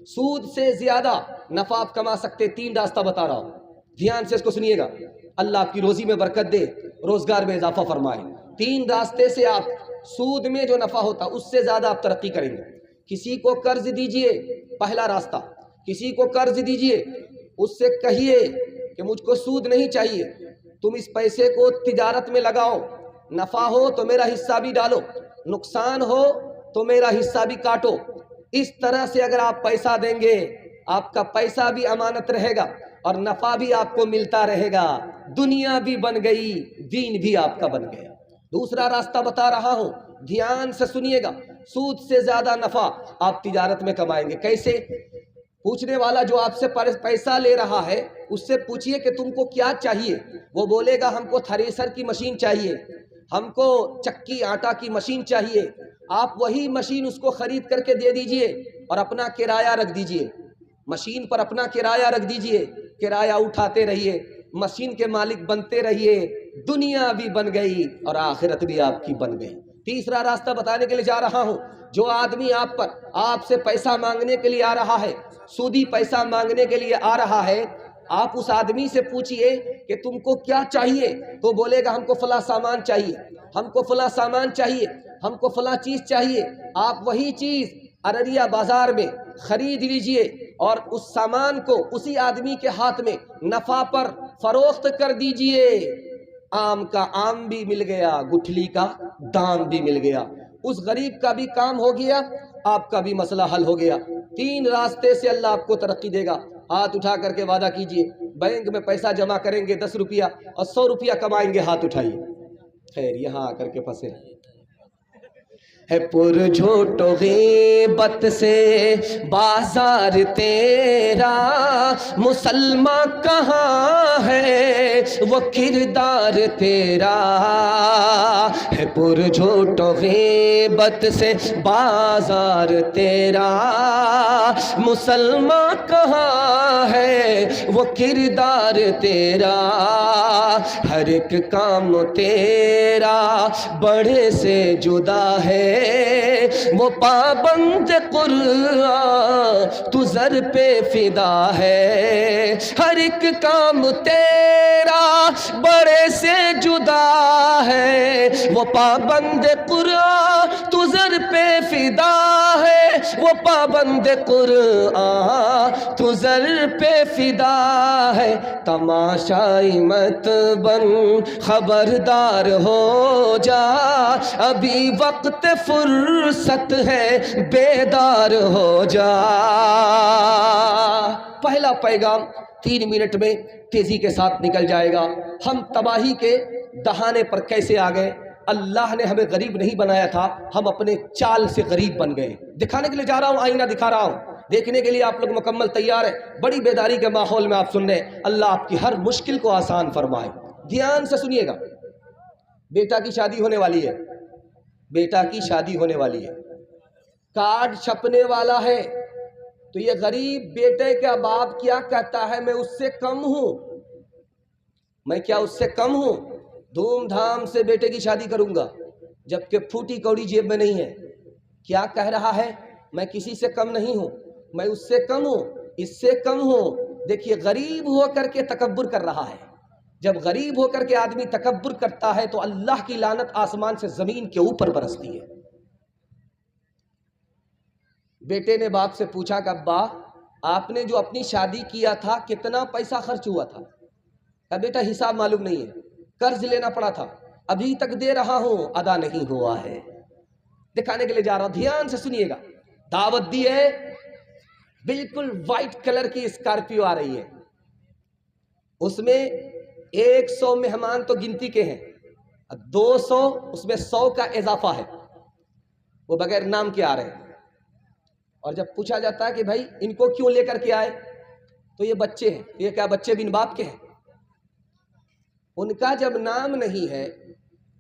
सूद से ज्यादा नफा आप कमा सकते, 3 रास्ता बता रहा हूं, ध्यान से इसको सुनिएगा। अल्लाह आपकी रोजी में बरकत दे, रोजगार में इजाफा फरमाए। 3 रास्ते से आप सूद में जो नफा होता उससे ज्यादा आप तरक्की करेंगे। किसी को कर्ज दीजिए, पहला रास्ता, किसी को कर्ज दीजिए, उससे कहिए कि मुझको सूद नहीं चाहिए, तुम इस पैसे को तिजारत में लगाओ, नफा हो तो मेरा हिस्सा भी डालो, नुकसान हो तो मेरा हिस्सा भी काटो। इस तरह से अगर आप पैसा देंगे, आपका पैसा भी अमानत रहेगा और नफा भी आपको मिलता रहेगा, दुनिया भी बन गई, दीन भी आपका बन गया। दूसरा रास्ता बता रहा हूं, ध्यान से सुनिएगा। सूद से ज्यादा नफा आप तिजारत में कमाएंगे। कैसे? पूछने वाला जो आपसे पैसा ले रहा है उससे पूछिए कि तुमको क्या चाहिए, वो बोलेगा हमको थ्रेसर की मशीन चाहिए, हमको चक्की आटा की मशीन चाहिए। आप वही मशीन उसको खरीद करके दे दीजिए और अपना किराया रख दीजिए, मशीन पर अपना किराया रख दीजिए, किराया उठाते रहिए, मशीन के मालिक बनते रहिए, दुनिया भी बन गई और आखिरत भी आपकी बन गई। तीसरा रास्ता बताने के लिए जा रहा हूं, जो आदमी आपसे पैसा मांगने के लिए आ रहा है, सूदी पैसा मांगने के लिए आ रहा है, आप उस आदमी से पूछिए कि तुमको क्या चाहिए, तो बोलेगा हमको फला सामान चाहिए, हमको फला सामान चाहिए, हमको फला चीज चाहिए। आप वही चीज अररिया बाजार में खरीद लीजिए और उस सामान को उसी आदमी के हाथ में नफा पर फरोख्त कर दीजिए। आम का आम भी मिल गया, गुठली का दाम भी मिल गया, उस गरीब का भी काम हो गया, आपका भी मसला हल हो गया। 3 रास्ते से अल्लाह आपको तरक्की देगा। हाथ उठा करके वादा कीजिए, बैंक में पैसा जमा करेंगे 10 रुपया और 100 रुपया कमाएंगे। हाथ उठाइए। खैर यहाँ आकर के फंसे है पुरझोटो ग़ीबत से बाजार तेरा, मुसलमान कहाँ है वो किरदार तेरा। है पुरझोटो ग़ीबत से बाजार तेरा, मुसलमान कहाँ है वो किरदार तेरा। हर एक काम तेरा बड़े से जुदा है, वो पाबंद कुरान तू ज़र पे फिदा है। हर एक काम तेरा बड़े से जुदा है, वो पाबंद कुरान तू ज़र पे फिदा है, वो पाबंद कुरान तू ज़र पे फिदा है। तमाशाई मत बन, खबरदार हो जा, अभी वक्त फुर्सत है, बेदार हो जा। पहला पैगाम 3 मिनट में तेजी के साथ निकल जाएगा। हम तबाही के दहाने पर कैसे आ गए? अल्लाह ने हमें गरीब नहीं बनाया था, हम अपने चाल से गरीब बन गए। दिखाने के लिए जा रहा हूं, आईना दिखा रहा हूं, देखने के लिए आप लोग मुकम्मल तैयार है। बड़ी बेदारी के माहौल में आप सुन रहे हैं। अल्लाह आपकी हर मुश्किल को आसान फरमाए। ध्यान से सुनिएगा। बेटा की शादी होने वाली है, बेटा की शादी होने वाली है, कार्ड छपने वाला है, तो ये गरीब बेटे का बाप क्या कहता है, मैं उससे कम हूं, मैं क्या उससे कम हूं, धूमधाम से बेटे की शादी करूंगा, जबकि फूटी कौड़ी जेब में नहीं है। क्या कह रहा है? मैं किसी से कम नहीं हूं, मैं उससे कम हूं, इससे कम हूं। देखिए, गरीब होकर के तकब्बुर कर रहा है। जब गरीब होकर के आदमी तकब्बुर करता है तो अल्लाह की लानत आसमान से जमीन के ऊपर बरसती है। बेटे ने बाप से पूछा कि अब्बा, आपने जो अपनी शादी किया था कितना पैसा खर्च हुआ था? कहा बेटा हिसाब मालूम नहीं है, कर्ज लेना पड़ा था, अभी तक दे रहा हूं, अदा नहीं हुआ है। दिखाने के लिए जा रहा हूं, ध्यान से सुनिएगा। दावत दी है, बिल्कुल व्हाइट कलर की स्कॉर्पियो आ रही है, उसमें 100 मेहमान तो गिनती के हैं, 200 उसमें 100 का इजाफा है, वो बगैर नाम के आ रहे हैं। और जब पूछा जाता है कि भाई इनको क्यों लेकर के आए, तो ये बच्चे हैं। ये क्या बच्चे बिन बाप के हैं? उनका जब नाम नहीं है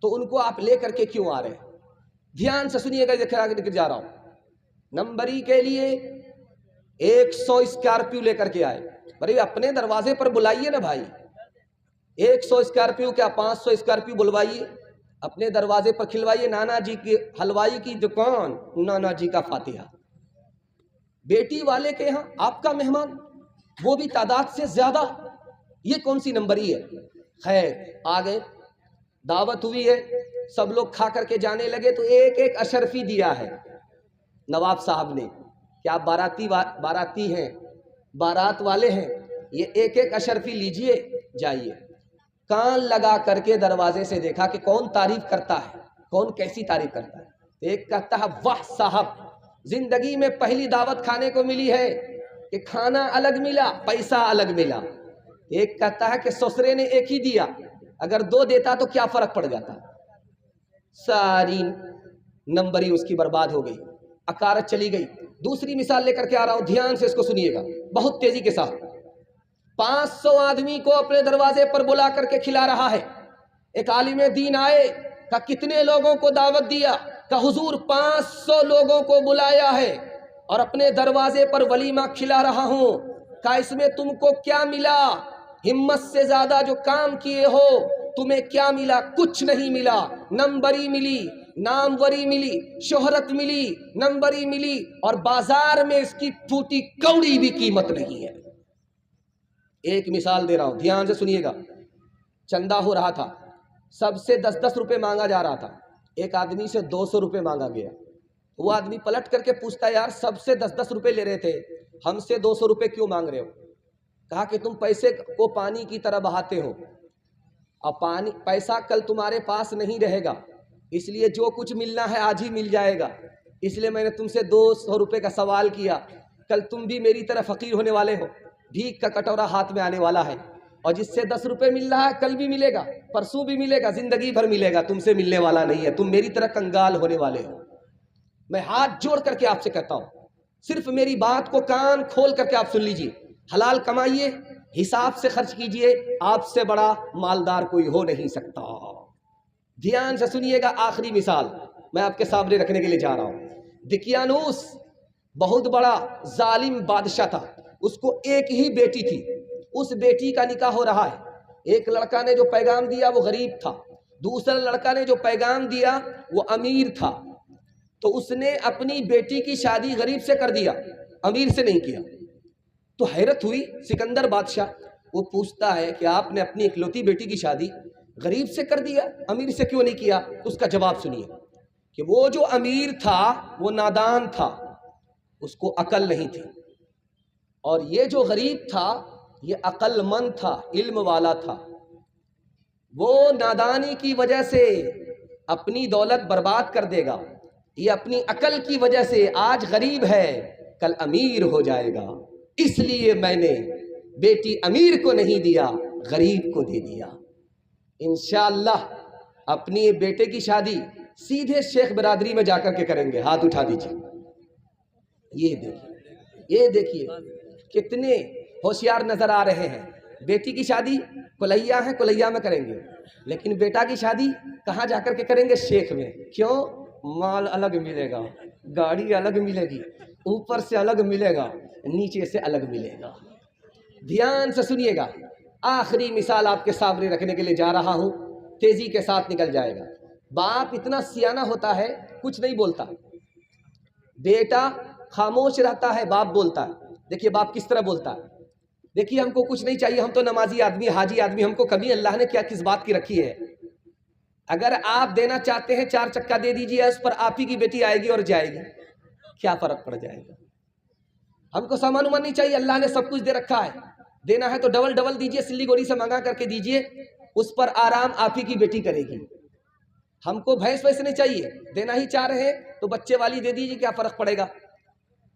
तो उनको आप लेकर के क्यों आ रहे हैं? ध्यान से सुनिएगा, दिखा जा रहा हूं। नंबरी के लिए 100 स्कॉर्पियो लेकर के आए। अरे अपने दरवाजे पर बुलाइए ना भाई, 100 स्कॉर्पियो क्या 500 स्कॉर्पियो बुलवाइए, अपने दरवाजे पर खिलवाइए। नाना जी की हलवाई की दुकान, नाना जी का फातिहा। बेटी वाले के यहाँ आपका मेहमान, वो भी तादाद से ज्यादा, ये कौन सी नंबरी है। खैर आगे दावत हुई है, सब लोग खा करके जाने लगे तो एक एक अशरफी दिया है नवाब साहब ने कि आप बाराती हैं, बारात वाले हैं, ये एक एक अशरफी लीजिए जाइए। कान लगा करके दरवाजे से देखा कि कौन तारीफ करता है, कौन कैसी तारीफ करता है। एक कहता है वाह साहब, जिंदगी में पहली दावत खाने को मिली है कि खाना अलग मिला, पैसा अलग मिला। एक कहता है कि ससुरे ने एक ही दिया, अगर दो देता तो क्या फर्क पड़ जाता। सारी नंबरी उसकी बर्बाद हो गई, अकारत चली गई। दूसरी मिसाल लेकर के आ रहा हूं, ध्यान से इसको सुनिएगा बहुत तेजी के साथ। 500 आदमी को अपने दरवाजे पर बुला करके खिला रहा है। एक आलिम दीन आए, का कितने लोगों को दावत दिया, का हुजूर 500 लोगों को बुलाया है और अपने दरवाजे पर वलीमा खिला रहा हूं। का इसमें तुमको क्या मिला, हिम्मत से ज्यादा जो काम किए हो तुम्हें क्या मिला। कुछ नहीं मिला, नंबरी मिली, नामवरी मिली, शोहरत मिली, नंबरी मिली, और बाजार में इसकी फूटी कौड़ी भी कीमत नहीं है। एक मिसाल दे रहा हूं, ध्यान से सुनिएगा। चंदा हो रहा था, सबसे 10-10 रुपए मांगा जा रहा था। एक आदमी से 200 रुपए मांगा गया। वो आदमी पलट करके पूछता, यार सबसे 10-10 रुपए ले रहे थे, हमसे 200 रुपए क्यों मांग रहे हो। कहा कि तुम पैसे को पानी की तरह बहाते हो, अब पैसा कल तुम्हारे पास नहीं रहेगा, इसलिए जो कुछ मिलना है आज ही मिल जाएगा। इसलिए मैंने तुमसे 200 रुपए का सवाल किया। कल तुम भी मेरी तरह फकीर होने वाले हो, भीख का कटोरा हाथ में आने वाला है, और जिससे 10 रुपए मिल रहा है कल भी मिलेगा, परसों भी मिलेगा, जिंदगी भर मिलेगा, तुमसे मिलने वाला नहीं है। तुम मेरी तरह कंगाल होने वाले हो। मैं हाथ जोड़ करके आपसे कहता हूं, सिर्फ मेरी बात को कान खोल करके आप सुन लीजिए। हलाल कमाइए, हिसाब से खर्च कीजिए, आपसे बड़ा मालदार कोई हो नहीं सकता। ध्यान से सुनिएगा। आखिरी मिसाल मैं आपके सामने रखने के लिए जा रहा हूं। दिकियानूस बहुत बड़ा जालिम बादशाह था, उसको एक ही बेटी थी। उस बेटी का निकाह हो रहा है। एक लड़का ने जो पैगाम दिया वो गरीब था, दूसरा लड़का ने जो पैगाम दिया वो अमीर था। तो उसने अपनी बेटी की शादी गरीब से कर दिया, अमीर से नहीं किया। तो हैरत हुई सिकंदर बादशाह, वो पूछता है कि आपने अपनी इकलौती बेटी की शादी गरीब से कर दिया, अमीर से क्यों नहीं किया। तो उसका जवाब सुनिए कि वो जो अमीर था वो नादान था, उसको अकल नहीं थी, और ये जो गरीब था ये अक्लमंद था, इल्म वाला था। वो नादानी की वजह से अपनी दौलत बर्बाद कर देगा, ये अपनी अकल की वजह से आज गरीब है कल अमीर हो जाएगा। इसलिए मैंने बेटी अमीर को नहीं दिया, गरीब को दे दिया। इंशाअल्लाह अपनी बेटे की शादी सीधे शेख बिरादरी में जाकर के करेंगे। हाथ उठा दीजिए। ये देखिए, ये देखिए कितने होशियार नजर आ रहे हैं। बेटी की शादी कुलैया है, कुलैया में करेंगे, लेकिन बेटा की शादी कहाँ जाकर के करेंगे, शेख में। क्यों, माल अलग मिलेगा, गाड़ी अलग मिलेगी, ऊपर से अलग मिलेगा, नीचे से अलग मिलेगा। ध्यान से सुनिएगा। आखिरी मिसाल आपके सामने रखने के लिए जा रहा हूं, तेजी के साथ निकल जाएगा। बाप इतना सियाना होता है, कुछ नहीं बोलता, बेटा खामोश रहता है, बाप बोलता है। देखिए बाप किस तरह बोलता है। देखिए हमको कुछ नहीं चाहिए, हम तो नमाजी आदमी, हाजी आदमी, हमको कमी अल्लाह ने क्या किस बात की रखी है। अगर आप देना चाहते हैं 4 चक्का दे दीजिए, उस पर आप ही की बेटी आएगी और जाएगी, क्या फर्क पड़ जाएगा। हमको सामान उमान नहीं चाहिए, अल्लाह ने सब कुछ दे रखा है। देना है तो डबल डबल दीजिए, सिल्लीगोड़ी से मंगा करके दीजिए, उस पर आराम आप ही की बेटी करेगी। हमको भैंस वैसे नहीं चाहिए, देना ही चाह रहे हैं तो बच्चे वाली दे दीजिए, क्या फर्क पड़ेगा,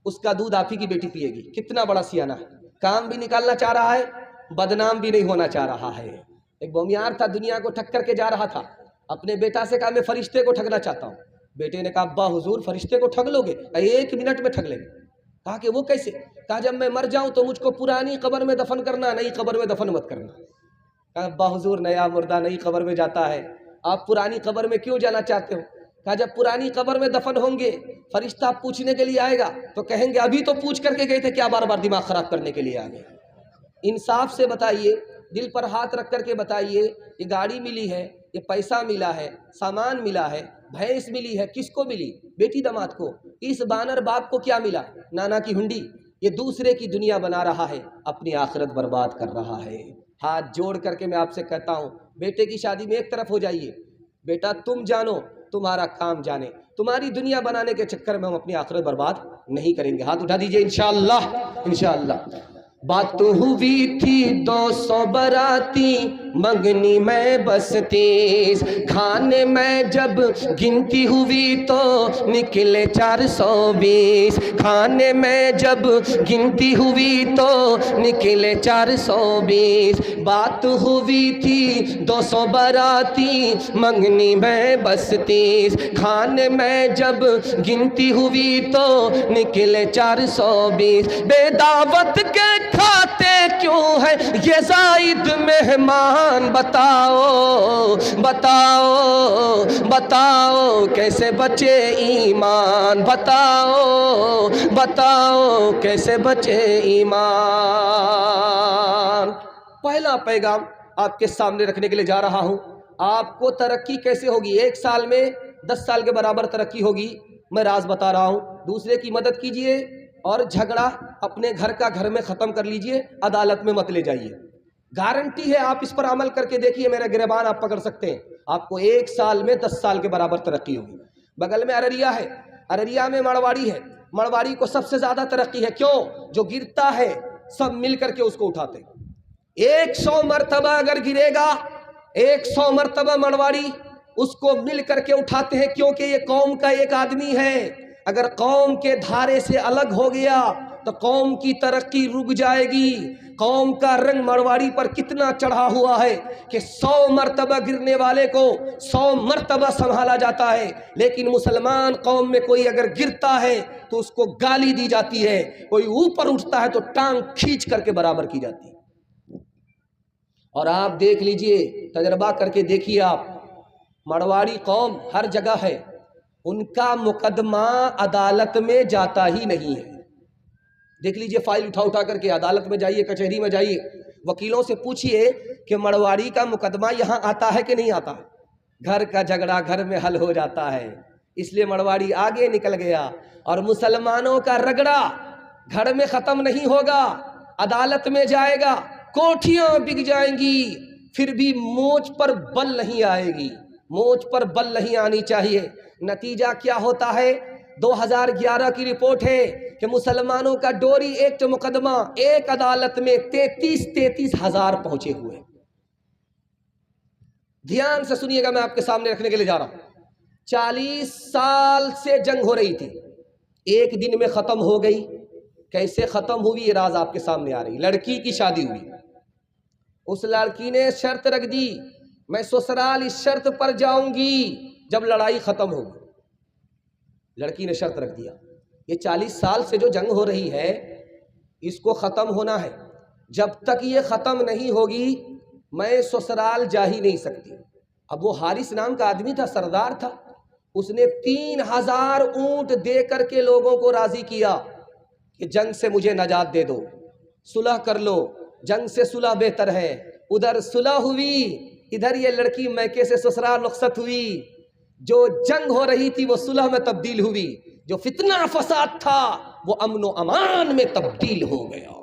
उसका दूध आप ही की बेटी पिएगी। कितना बड़ा सियाना है, काम भी निकालना चाह रहा है, बदनाम भी नहीं होना चाह रहा है। एक बोमियार था, दुनिया को ठग करके जा रहा था, अपने बेटा से कहा मैं फरिश्ते को ठगना चाहता हूँ। बेटे ने कहा अब्बा हुजूर फरिश्ते को ठग लोगे, 1 मिनट में ठग लेंगे। कहा कि वो कैसे, कहा जब मैं मर जाऊं तो मुझको पुरानी कब्र में दफन करना, नई कब्र में दफन मत करना। कहा अब्बा हुजूर नया मुर्दा नई कब्र में जाता है, आप पुरानी कब्र में क्यों जाना चाहते हो। कहा जब पुरानी कब्र में दफन होंगे फरिश्ता पूछने के लिए आएगा तो कहेंगे अभी तो पूछ करके गए थे, क्या बार बार दिमाग खराब करने के लिए आ गए। इंसाफ से बताइए, दिल पर हाथ रख करके बताइए, ये गाड़ी मिली है, ये पैसा मिला है, सामान मिला है, भैंस मिली है, किसको मिली, बेटी दामाद को। इस बानर बाप को क्या मिला? नाना की हुंडी। ये दूसरे की दुनिया बना रहा है, अपनी आखिरत बर्बाद कर रहा है। हाथ जोड़ करके मैं आपसे कहता हूँ, बेटे की शादी में एक तरफ हो जाइए। बेटा तुम जानो, तुम्हारा काम जाने। तुम्हारी दुनिया बनाने के चक्कर में हम अपनी आखिरत बर्बाद नहीं करेंगे। हाथ उठा दीजिए इंशाअल्लाह, इंशाअल्लाह। बात हुई थी 200 बराती, मंगनी में बस 30, खाने में जब गिनती हुई तो निकले 420। खाने में जब गिनती हुई तो निकले 420। बात हुई थी 200 बराती, मंगनी में बस 30, खाने में जब गिनती हुई तो निकले 420। बेदावत के खाते क्यों है ये जायद मेहमान? बताओ बताओ बताओ कैसे बचे ईमान? बताओ बताओ कैसे बचे ईमान? पहला पैगाम आपके सामने रखने के लिए जा रहा हूं। आपको तरक्की कैसे होगी? 1 साल में 10 साल के बराबर तरक्की होगी, मैं राज बता रहा हूं। दूसरे की मदद कीजिए और झगड़ा अपने घर का घर में ख़त्म कर लीजिए, अदालत में मत ले जाइए। गारंटी है, आप इस पर अमल करके देखिए, मेरा गिरबान आप पकड़ सकते हैं। आपको 1 साल में 10 साल के बराबर तरक्की होगी। बगल में अररिया है, अररिया में मड़वाड़ी है। मड़वाड़ी को सबसे ज़्यादा तरक्की है। क्यों? जो गिरता है सब मिल करके उसको उठाते। 100 मरतबा अगर गिरेगा, 100 मरतबा मड़वाड़ी उसको मिल करके उठाते हैं, क्योंकि ये कौम का एक आदमी है। अगर कौम के धारे से अलग हो गया तो कौम की तरक्की रुक जाएगी। कौम का रंग मड़वाड़ी पर कितना चढ़ा हुआ है कि 100 मरतबा गिरने वाले को 100 मरतबा संभाला जाता है, लेकिन मुसलमान कौम में कोई अगर गिरता है तो उसको गाली दी जाती है, कोई ऊपर उठता है तो टांग खींच करके बराबर की जाती है। और आप देख लीजिए, तजर्बा करके देखिए आप, मड़वाड़ी कौम हर जगह है, उनका मुकदमा अदालत में जाता ही नहीं है। देख लीजिए, फाइल उठा उठा करके अदालत में जाइए, कचहरी में जाइए, वकीलों से पूछिए कि मड़वाड़ी का मुकदमा यहाँ आता है कि नहीं आता। घर का झगड़ा घर में हल हो जाता है, इसलिए मड़वाड़ी आगे निकल गया। और मुसलमानों का रगड़ा घर में ख़त्म नहीं होगा, अदालत में जाएगा, कोठियाँ बिक जाएंगी, फिर भी मोच पर बल नहीं आएगी। मोच पर बल नहीं आनी चाहिए। नतीजा क्या होता है? 2011 की रिपोर्ट है कि मुसलमानों का डोरी एक्ट मुकदमा एक अदालत में 33 हज़ार पहुंचे हुए। ध्यान से सुनिएगा, मैं आपके सामने रखने के लिए जा रहा हूं। 40 साल से जंग हो रही थी, एक दिन में खत्म हो गई। कैसे खत्म हुई ये राज आपके सामने आ रही। लड़की की शादी हुई, उस लड़की ने शर्त रख दी, मैं ससुराल इस शर्त पर जाऊंगी जब लड़ाई खत्म होगी। लड़की ने शर्त रख दिया, ये 40 साल से जो जंग हो रही है इसको ख़त्म होना है, जब तक ये ख़त्म नहीं होगी मैं ससुराल जा ही नहीं सकती। अब वो हारिस नाम का आदमी था, सरदार था, उसने 3000 ऊंट दे करके लोगों को राज़ी किया कि जंग से मुझे नजात दे दो, सुलह कर लो, जंग से सुलह बेहतर है। उधर सुलह हुई, इधर ये लड़की मैके से ससुराल रुखसत हुई। जो जंग हो रही थी वो सुलह में तब्दील हुई, जो फितना फसाद था वो अमन व अमान में तब्दील हो गया।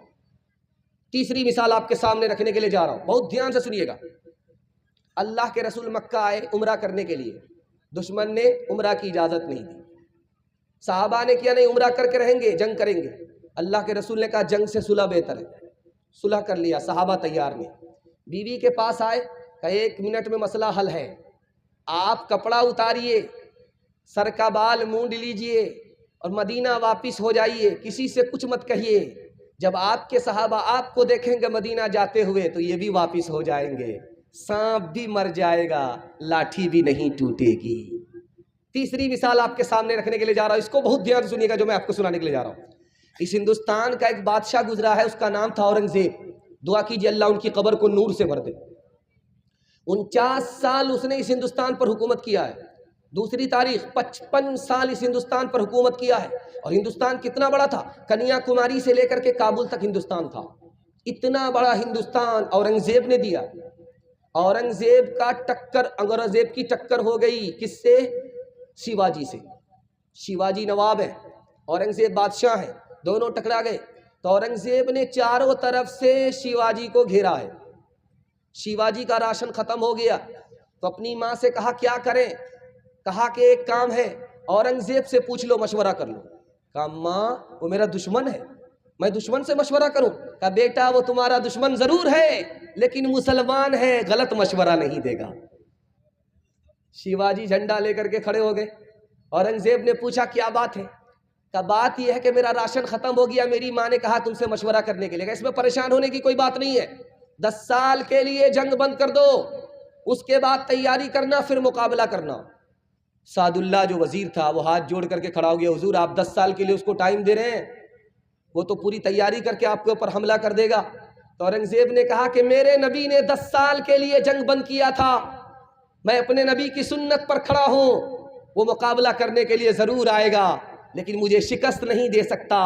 तीसरी मिसाल आपके सामने रखने के लिए जा रहा हूं, बहुत ध्यान से सुनिएगा। अल्लाह के रसूल मक्का आए उम्रा करने के लिए, दुश्मन ने उम्रा की इजाज़त नहीं दी। साहबा ने किया नहीं, उम्रा करके रहेंगे, जंग करेंगे। अल्लाह के रसूल ने कहा जंग से सुलह बेहतर है, सुलह कर लिया। साहबा तैयार नहीं। बीवी के पास आए, कहा 1 मिनट में मसला हल है, आप कपड़ा उतारिए, सर का बाल मूंड लीजिए और मदीना वापिस हो जाइए, किसी से कुछ मत कहिए। जब आपके सहाबा आपको देखेंगे मदीना जाते हुए तो ये भी वापिस हो जाएंगे, सांप भी मर जाएगा, लाठी भी नहीं टूटेगी। तीसरी मिसाल आपके सामने रखने के लिए जा रहा हूं, इसको बहुत ध्यान से सुनिएगा जो मैं आपको सुनाने के लिए जा रहा हूं। इस हिंदुस्तान का एक बादशाह गुजरा है, उसका नाम था औरंगजेब। दुआ कीजिए अल्लाह उनकी कब्र को नूर से भर दे। 49 साल उसने इस हिंदुस्तान पर हुकूमत किया है। दूसरी तारीख 55 साल इस हिंदुस्तान पर हुकूमत किया है। और हिंदुस्तान कितना बड़ा था, कन्याकुमारी से लेकर के काबुल तक हिंदुस्तान था। इतना बड़ा हिंदुस्तान औरंगजेब ने दिया। औरंगजेब का टक्कर, औरंगजेब की टक्कर हो गई किससे? शिवाजी से। शिवाजी नवाब है, औरंगजेब बादशाह है, दोनों टकरा गए। तो औरंगजेब ने चारों तरफ से शिवाजी को घेरा है। शिवाजी का राशन खत्म हो गया तो अपनी माँ से कहा क्या करें। कहा कि एक काम है, औरंगजेब से पूछ लो, मशवरा कर लो। कहा माँ वो मेरा दुश्मन है, मैं दुश्मन से मशवरा करूं? कहा बेटा वो तुम्हारा दुश्मन जरूर है लेकिन मुसलमान है, गलत मशवरा नहीं देगा। शिवाजी झंडा लेकर के खड़े हो गए। औरंगजेब ने पूछा क्या बात है? कहा बात यह है कि मेरा राशन खत्म हो गया, मेरी माँ ने कहा तुमसे मशवरा करने के लिए। इसमें परेशान होने की कोई बात नहीं है, 10 साल के लिए जंग बंद कर दो, उसके बाद तैयारी करना, फिर मुकाबला करना। सादुल्ला जो वजीर था वो हाथ जोड़ करके खड़ा हो गया, हुजूर आप 10 साल के लिए उसको टाइम दे रहे हैं, वो तो पूरी तैयारी करके आपके ऊपर हमला कर देगा। तो औरंगजेब ने कहा कि मेरे नबी ने 10 साल के लिए जंग बंद किया था, मैं अपने नबी की सुन्नत पर खड़ा हूं, वो मुकाबला करने के लिए जरूर आएगा लेकिन मुझे शिकस्त नहीं दे सकता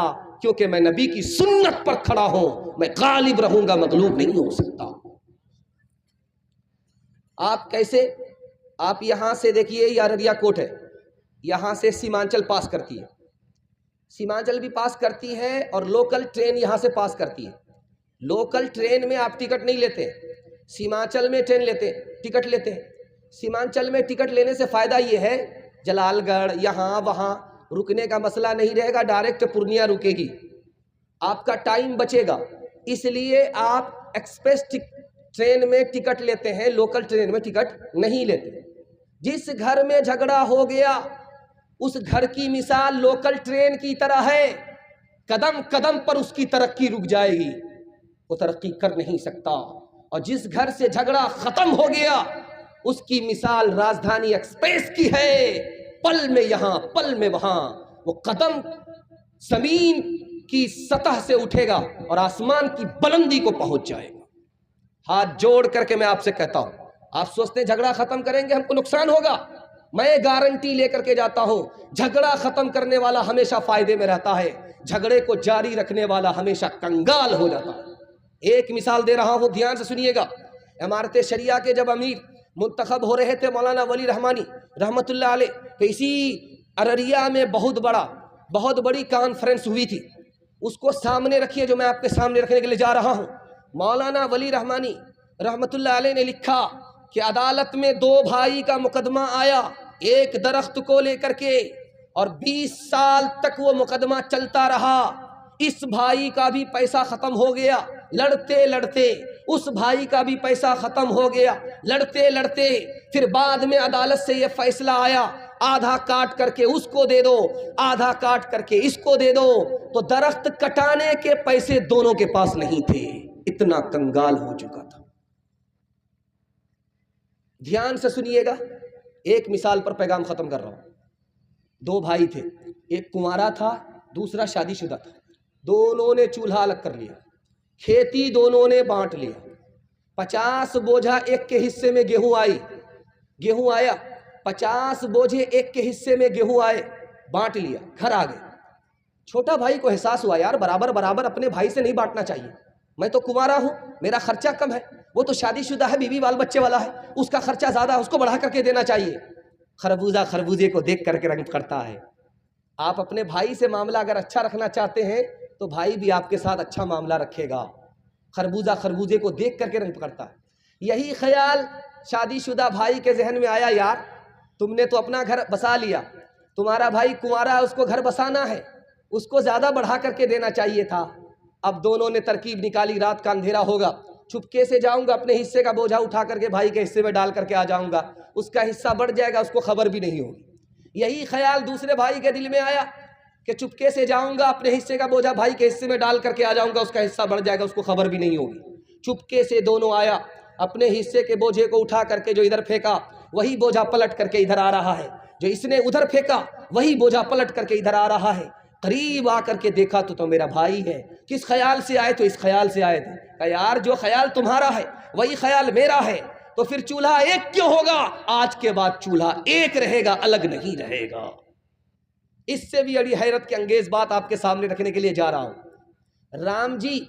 क्योंकि मैं नबी की सुन्नत पर खड़ा हूं, मैं गालिब रहूंगा, मगलूब नहीं हो सकता। आप कैसे, आप यहां से देखिए ये अररिया कोट है, यहां से सीमांचल पास करती है, सीमांचल भी पास करती है और लोकल ट्रेन यहां से पास करती है। लोकल ट्रेन में आप टिकट नहीं लेते, सीमांचल में ट्रेन लेते, टिकट लेते हैं। सीमांचल में टिकट लेने से फ़ायदा ये है, जलालगढ़ यहाँ वहाँ रुकने का मसला नहीं रहेगा, डायरेक्ट पूर्णिया रुकेगी, आपका टाइम बचेगा। इसलिए आप एक्सप्रेस ट्रेन में टिकट लेते हैं, लोकल ट्रेन में टिकट नहीं लेते। जिस घर में झगड़ा हो गया उस घर की मिसाल लोकल ट्रेन की तरह है, कदम कदम पर उसकी तरक्की रुक जाएगी, वो तरक्की कर नहीं सकता। और जिस घर से झगड़ा खत्म हो गया उसकी मिसाल राजधानी एक्सप्रेस की है, पल में यहाँ पल में वहां, वो कदम जमीन की सतह से उठेगा और आसमान की बुलंदी को पहुंच जाएगा। हाथ जोड़ करके मैं आपसे कहता हूं, आप सोचते हैं झगड़ा खत्म करेंगे हमको नुकसान होगा, मैं गारंटी लेकर के जाता हूं, झगड़ा खत्म करने वाला हमेशा फायदे में रहता है, झगड़े को जारी रखने वाला हमेशा कंगाल हो जाता है। एक मिसाल दे रहा हूं, ध्यान से सुनिएगा। इमारत शरिया के जब अमीर मुंतखब हो रहे थे मौलाना वली रहमानी रहमतुल्लाह अलैह, तो इसी अररिया में बहुत बड़ी कॉन्फ्रेंस हुई थी। उसको सामने रखिए जो मैं आपके सामने रखने के लिए जा रहा हूं। मौलाना वली रहमानी रहमतुल्लाह अलैह ने लिखा कि अदालत में 2 भाई का मुकदमा आया एक दरख्त को लेकर के, और 20 साल तक वो मुकदमा चलता रहा। इस भाई का भी पैसा खत्म हो गया, लड़ते लड़ते उस भाई का भी पैसा खत्म हो गया, लड़ते लड़ते फिर बाद में अदालत से ये फैसला आया, आधा काट करके उसको दे दो, आधा काट करके इसको दे दो। तो दरख्त कटाने के पैसे दोनों के पास नहीं थे, इतना कंगाल हो चुका था। ध्यान से सुनिएगा, एक मिसाल पर पैगाम खत्म कर रहा हूं। 2 भाई थे, एक कुंवारा था दूसरा शादीशुदा था, दोनों ने चूल्हा अलग कर लिया, खेती दोनों ने बांट लिया। 50 बोझा एक के हिस्से में गेहूं आया, 50 बोझे एक के हिस्से में गेहूं आए, बांट लिया, घर आ गए। छोटा भाई को एहसास हुआ यार बराबर बराबर अपने भाई से नहीं बांटना चाहिए, मैं तो कुंवारा हूं, मेरा खर्चा कम है, वो तो शादीशुदा है, बीवी बाल बच्चे वाला है, उसका खर्चा ज्यादा है, उसको बढ़ा करके देना चाहिए। खरबूजा खरबूजे को देख करके रंग पड़ता है। आप अपने भाई से मामला अगर अच्छा रखना चाहते हैं तो भाई भी आपके साथ अच्छा मामला रखेगा। खरबूजा खरबूजे को देख करके रंग पकड़ता है। यही ख्याल शादीशुदा भाई के जहन में आया, यार तुमने तो अपना घर बसा लिया, तुम्हारा भाई कुंवारा है, उसको घर बसाना है, उसको ज्यादा बढ़ा करके देना चाहिए था। अब दोनों ने तरकीब निकाली, रात का अंधेरा होगा, चुपके से जाऊंगा, अपने हिस्से का बोझा उठा करके भाई के हिस्से में डाल करके आ जाऊंगा, उसका हिस्सा बढ़ जाएगा, उसको खबर भी नहीं होगी। यही ख्याल दूसरे भाई के दिल में आया कि चुपके से जाऊंगा, अपने हिस्से का बोझा भाई के हिस्से में डाल करके आ जाऊंगा, उसका हिस्सा बढ़ जाएगा, उसको खबर भी नहीं होगी। चुपके से दोनों आया, अपने हिस्से के बोझे को उठा करके जो इधर फेंका वही बोझा पलट करके इधर आ रहा है, जो इसने उधर फेंका वही बोझा पलट करके इधर आ रहा है। करीब आकर के देखा तो मेरा भाई है। किस ख्याल से आए? तो इस ख्याल से आए थे, यार जो ख्याल तुम्हारा है वही ख्याल मेरा है, तो फिर चूल्हा एक क्यों होगा? आज के बाद चूल्हा एक रहेगा, अलग नहीं रहेगा। इससे भी बड़ी हैरत की अंगेज बात आपके सामने रखने के लिए जा रहा हूं। राम जी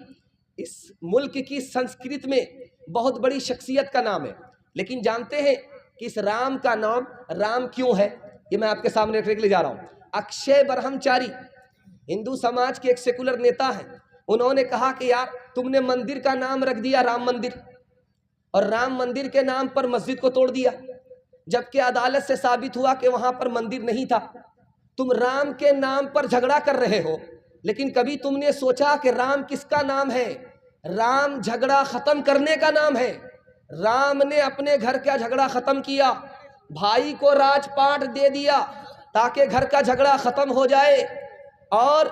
इस मुल्क की संस्कृत में बहुत बड़ी शख्सियत का नाम है, लेकिन जानते हैं कि इस राम का नाम राम क्यों है? ये मैं आपके सामने रखने के लिए जा रहा हूं। अक्षय ब्रह्मचारी हिंदू समाज के एक सेकुलर नेता हैं, उन्होंने कहा कि यार तुमने मंदिर का नाम रख दिया राम मंदिर और राम मंदिर के नाम पर मस्जिद को तोड़ दिया, जबकि अदालत से साबित हुआ कि वहां पर मंदिर नहीं था। तुम राम के नाम पर झगड़ा कर रहे हो, लेकिन कभी तुमने सोचा कि राम किसका नाम है? राम झगड़ा खत्म करने का नाम है। राम ने अपने घर का झगड़ा खत्म किया, भाई को राजपाट दे दिया ताकि घर का झगड़ा खत्म हो जाए, और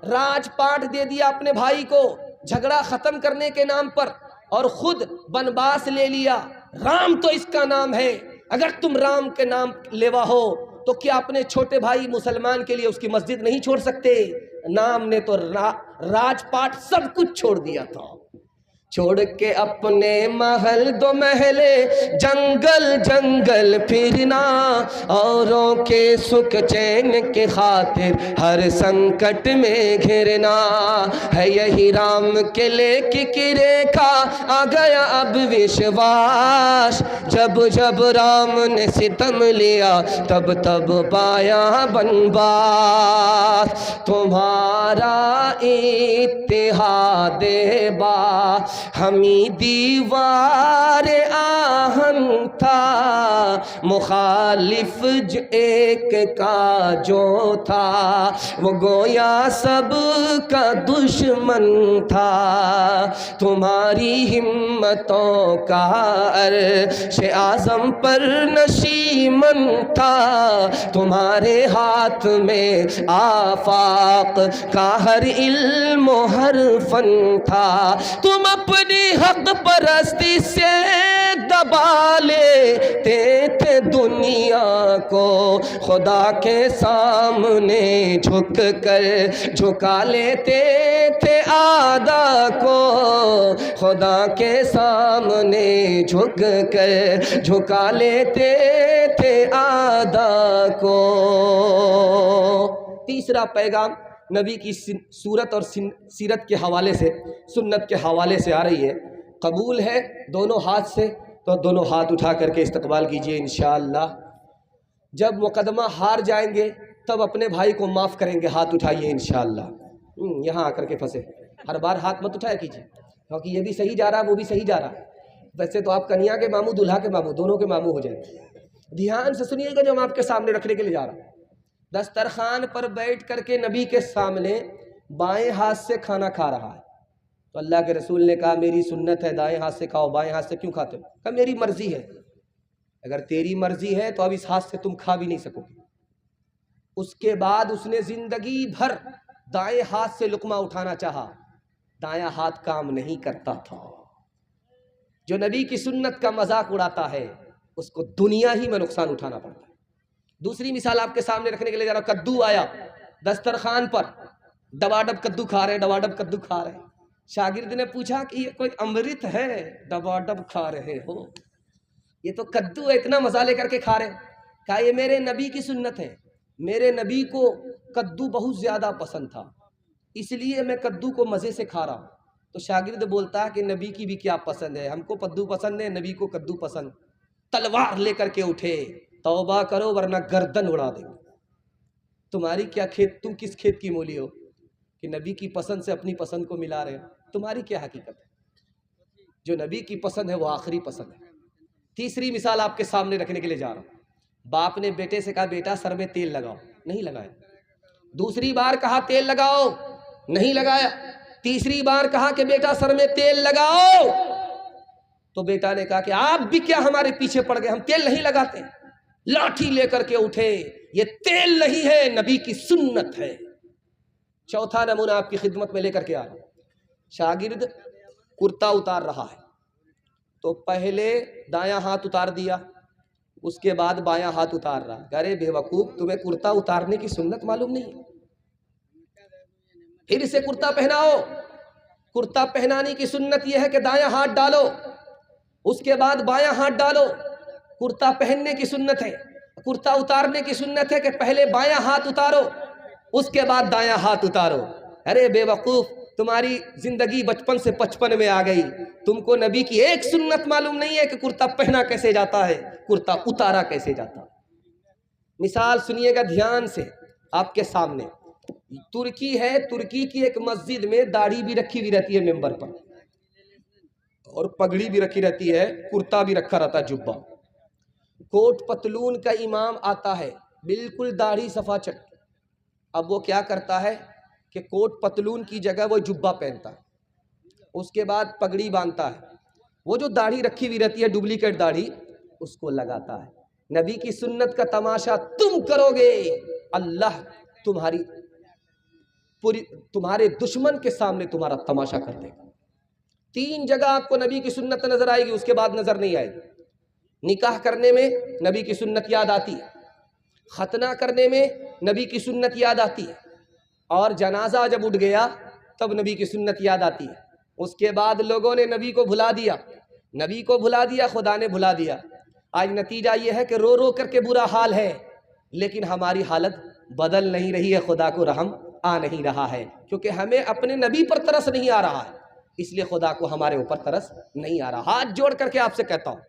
राजपाट दे दिया अपने भाई को झगड़ा खत्म करने के नाम पर, और खुद वनवास ले लिया। राम तो इसका नाम है। अगर तुम राम के नाम लेवा हो तो क्या अपने छोटे भाई मुसलमान के लिए उसकी मस्जिद नहीं छोड़ सकते? नाम ने तो राजपाट सब कुछ छोड़ दिया था। छोड़ के अपने महल दो महले जंगल जंगल फिरना, औरों के सुख चैन के खातिर हर संकट में घिरना है। यही राम के लेके की रेखा आ गया अब विश्वास। जब जब राम ने सितम लिया तब तब पाया बनवास। तुम्हारा इत्तेहाद बा हमी दीवार आहन था, मुखालिफ जो एक का जो था वो गोया सब का दुश्मन था। तुम्हारी हिम्मतों का अर्श आज़म पर नशीमन था, तुम्हारे हाथ में आफाक का हर इल्म हर फन था। तुम अपनी हक परस्ती से दबा लेते थे दुनिया को, खुदा के सामने झुक कर झुका लेते थे आदा को, खुदा के सामने झुक कर झुका लेते थे आदा को। तीसरा पैगाम नबी की सूरत और सीरत के हवाले से, सुन्नत के हवाले से आ रही है। कबूल है दोनों हाथ से तो दोनों हाथ उठा करके इस्तकबाल कीजिए इंशाअल्लाह। जब मुकदमा हार जाएंगे तब अपने भाई को माफ़ करेंगे, हाथ उठाइए इंशाअल्लाह। यहाँ आकर के फंसे, हर बार हाथ मत उठाया कीजिए, क्योंकि ये भी सही जा रहा है वो भी सही जा रहा है। वैसे तो आप कन्या के मामू दूल्हा के मामू दोनों के मामू हो जाए। ध्यान से सुनिएगा जो हम आपके सामने रखने के लिए जा रहा हूँ। दस्तरखान पर बैठ करके नबी के सामने बाएं हाथ से खाना खा रहा है, तो अल्लाह के रसूल ने कहा मेरी सुन्नत है दाएं हाथ से खाओ, बाएं हाथ से क्यों खाते हो? कहा मेरी मर्जी है। अगर तेरी मर्जी है तो अब इस हाथ से तुम खा भी नहीं सकोगे। उसके बाद उसने जिंदगी भर दाएं हाथ से लुकमा उठाना चाहा, दायां हाथ काम नहीं करता था। जो नबी की सुन्नत का मजाक उड़ाता है उसको दुनिया ही में नुकसान उठाना पड़ता है। दूसरी मिसाल आपके सामने रखने के लिए जा रहा हूं। कद्दू आया दस्तरखान पर, डबाडब कद्दू खा रहे, डबाडब कद्दू खा रहे। शागिर्द ने पूछा कि ये कोई अमृत है डबाडब खा रहे हो? ये तो कद्दू है, इतना मजा लेकर के खा रहे। कहा ये मेरे नबी की सुन्नत है, मेरे नबी को कद्दू बहुत ज्यादा पसंद था इसलिए मैं कद्दू को मजे से खा रहा हूँ। तो शागिर्द बोलता है कि नबी की भी क्या पसंद है, हमको कद्दू पसंद है, नबी को कद्दू पसंद। तलवार लेकर के उठे, तौबा करो वरना गर्दन उड़ा देंगे। तुम्हारी क्या खेत, तुम किस खेत की मूली हो कि नबी की पसंद से अपनी पसंद को मिला रहे हो? तुम्हारी क्या हकीकत है? जो नबी की पसंद है वो आखिरी पसंद है। तीसरी मिसाल आपके सामने रखने के लिए जा रहा हूं। बाप ने बेटे से कहा बेटा सर में तेल लगाओ, नहीं लगाया। दूसरी बार कहा तेल लगाओ, नहीं लगाया। तीसरी बार कहा कि बेटा सर में तेल लगाओ, तो बेटा ने कहा कि आप भी क्या हमारे पीछे पड़ गए, हम तेल नहीं लगाते। लाठी लेकर के उठे, ये तेल नहीं है नबी की सुन्नत है। चौथा नमूना आपकी खिदमत में लेकर के आ रहा हूं। शागिर्द कुर्ता उतार रहा है, तो पहले दायां हाथ उतार दिया, उसके बाद बायां हाथ उतार रहा। अरे बेवकूफ, तुम्हें कुर्ता उतारने की सुन्नत मालूम नहीं? फिर इसे कुर्ता पहनाओ। कुर्ता पहनाने की सुन्नत यह है कि दायां हाथ डालो, उसके बाद बायां हाथ डालो। कुर्ता पहनने की सुन्नत है। कुर्ता उतारने की सुन्नत है कि पहले बायां हाथ उतारो, उसके बाद दायां हाथ उतारो। अरे बेवकूफ, तुम्हारी जिंदगी बचपन से 55 में आ गई, तुमको नबी की एक सुन्नत मालूम नहीं है कि कुर्ता पहना कैसे जाता है, कुर्ता उतारा कैसे जाता है। मिसाल सुनिएगा ध्यान से। आपके सामने तुर्की है, तुर्की की एक मस्जिद में दाढ़ी भी रखी हुई रहती है मेंबर पर, और पगड़ी भी रखी रहती है, कुर्ता भी रखा रहता है, जुब्बा, कोट पतलून का इमाम आता है, बिल्कुल दाढ़ी सफा चट। अब वो क्या करता है कि कोट पतलून की जगह वो जुब्बा पहनता है, उसके बाद पगड़ी बांधता है, वो जो दाढ़ी रखी हुई रहती है डुप्लीकेट दाढ़ी उसको लगाता है। नबी की सुन्नत का तमाशा तुम करोगे, अल्लाह तुम्हारे दुश्मन के सामने तुम्हारा तमाशा कर देगा। 3 जगह आपको नबी की सुन्नत नजर आएगी, उसके बाद नजर नहीं आएगी। निकाह करने में नबी की सुन्नत याद आती है, खतना करने में नबी की सुन्नत याद आती है, और जनाजा जब उठ गया तब नबी की सुन्नत याद आती है। उसके बाद लोगों ने नबी को भुला दिया, नबी को भुला दिया, खुदा ने भुला दिया। आज नतीजा ये है कि रो रो करके बुरा हाल है, लेकिन हमारी हालत बदल नहीं रही है, खुदा को रहम आ नहीं रहा है, क्योंकि हमें अपने नबी पर तरस नहीं आ रहा है, इसलिए खुदा को हमारे ऊपर तरस नहीं आ रहा। हाथ जोड़ करके आपसे कहता हूँ,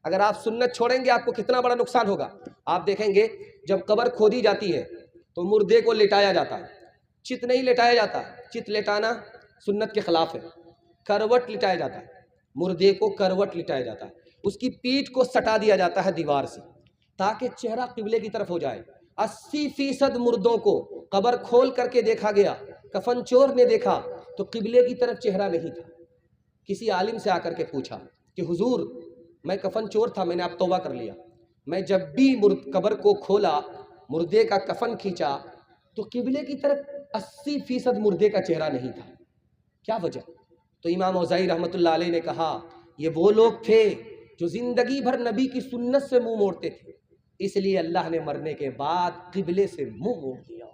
अगर आप सुन्नत छोड़ेंगे आपको कितना बड़ा नुकसान होगा। आप देखेंगे जब कब्र खोदी जाती है तो मुर्दे को लिटाया जाता है, चित नहीं लिटाया जाता, चित लिटाना सुन्नत के खिलाफ है। करवट लिटाया जाता है, मुर्दे को करवट लिटाया जाता है, उसकी पीठ को सटा दिया जाता है दीवार से ताकि चेहरा किबले की तरफ हो जाए। 80% मुर्दों को कब्र खोल करके देखा गया, कफन चोर ने देखा तो किबले की तरफ चेहरा नहीं था। किसी आलिम से आकर के पूछा कि हुजूर मैं कफन चोर था, मैंने अब तौबा कर लिया, मैं जब भी कब्र को खोला, मुर्दे का कफन खींचा तो किबले की तरफ 80% मुर्दे का चेहरा नहीं था, क्या वजह? तो इमाम औज़ाई रहमतुल्लाह अलैह ने कहा ये वो लोग थे जो जिंदगी भर नबी की सुन्नत से मुंह मोड़ते थे, इसलिए अल्लाह ने मरने के बाद किबले से मुंह मोड़ दिया।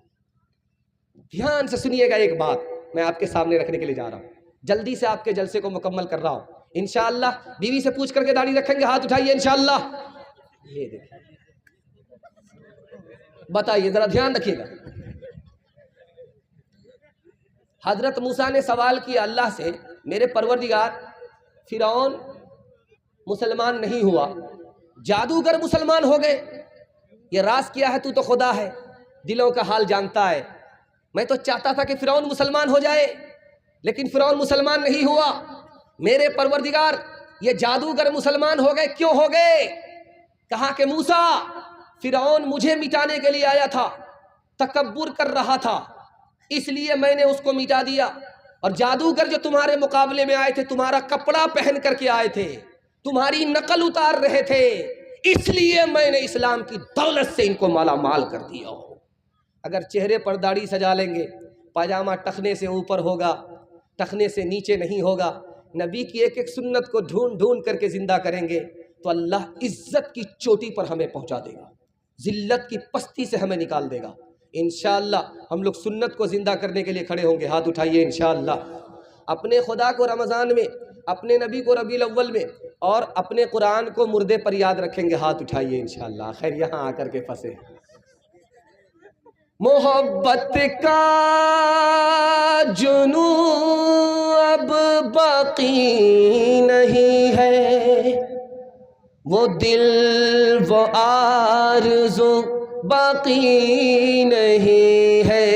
ध्यान से सुनिएगा, एक बात मैं आपके सामने रखने के लिए जा रहा हूं, जल्दी से आपके जलसे को मुकम्मल कर रहा हूं इंशाअल्लाह। बीवी से पूछ करके दाढ़ी रखेंगे, हाथ उठाइए इंशाअल्लाह। ये देखिए, बताइए, जरा ध्यान रखिएगा। हजरत मूसा ने सवाल किया अल्लाह से, मेरे परवरदिगार फिरौन मुसलमान नहीं हुआ, जादूगर मुसलमान हो गए, ये राज किया है, तू तो खुदा है, दिलों का हाल जानता है। मैं तो चाहता था कि फिरौन मुसलमान हो जाए, लेकिन फिरौन मुसलमान नहीं हुआ। मेरे परवरदिगार ये जादूगर मुसलमान हो गए, क्यों हो गए? कहा कि मूसा फिरौन मुझे मिटाने के लिए आया था, तकब्बुर कर रहा था, इसलिए मैंने उसको मिटा दिया। और जादूगर जो तुम्हारे मुकाबले में आए थे, तुम्हारा कपड़ा पहन करके आए थे, तुम्हारी नकल उतार रहे थे, इसलिए मैंने इस्लाम की दौलत से इनको माला माल कर दिया हो। अगर चेहरे पर दाढ़ी सजा लेंगे, पाजामा टखने से ऊपर होगा, टखने से नीचे नहीं होगा, नबी की एक एक सुन्नत को ढूंढ ढूंढ करके जिंदा करेंगे, तो अल्लाह इज्जत की चोटी पर हमें पहुंचा देगा, जिल्लत की पस्ती से हमें निकाल देगा। इंशाअल्लाह हम लोग सुन्नत को जिंदा करने के लिए खड़े होंगे, हाथ उठाइए इंशाअल्लाह। अपने खुदा को रमज़ान में, अपने नबी को रबीउल अव्वल में, और अपने कुरान को मुर्दे पर याद रखेंगे, हाथ उठाइए इंशाअल्लाह। खैर यहाँ आकर के फंसे। मोहब्बत का जुनू अब बाकी नहीं है, वो दिल वो आरज़ू बाकी नहीं है,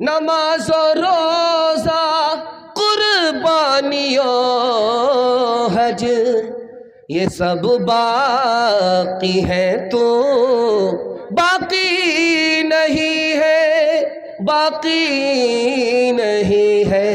नमाज और रोज़ा कुर्बानियों हज ये सब बाकी है, तो बाकी नहीं है, बाकी नहीं है।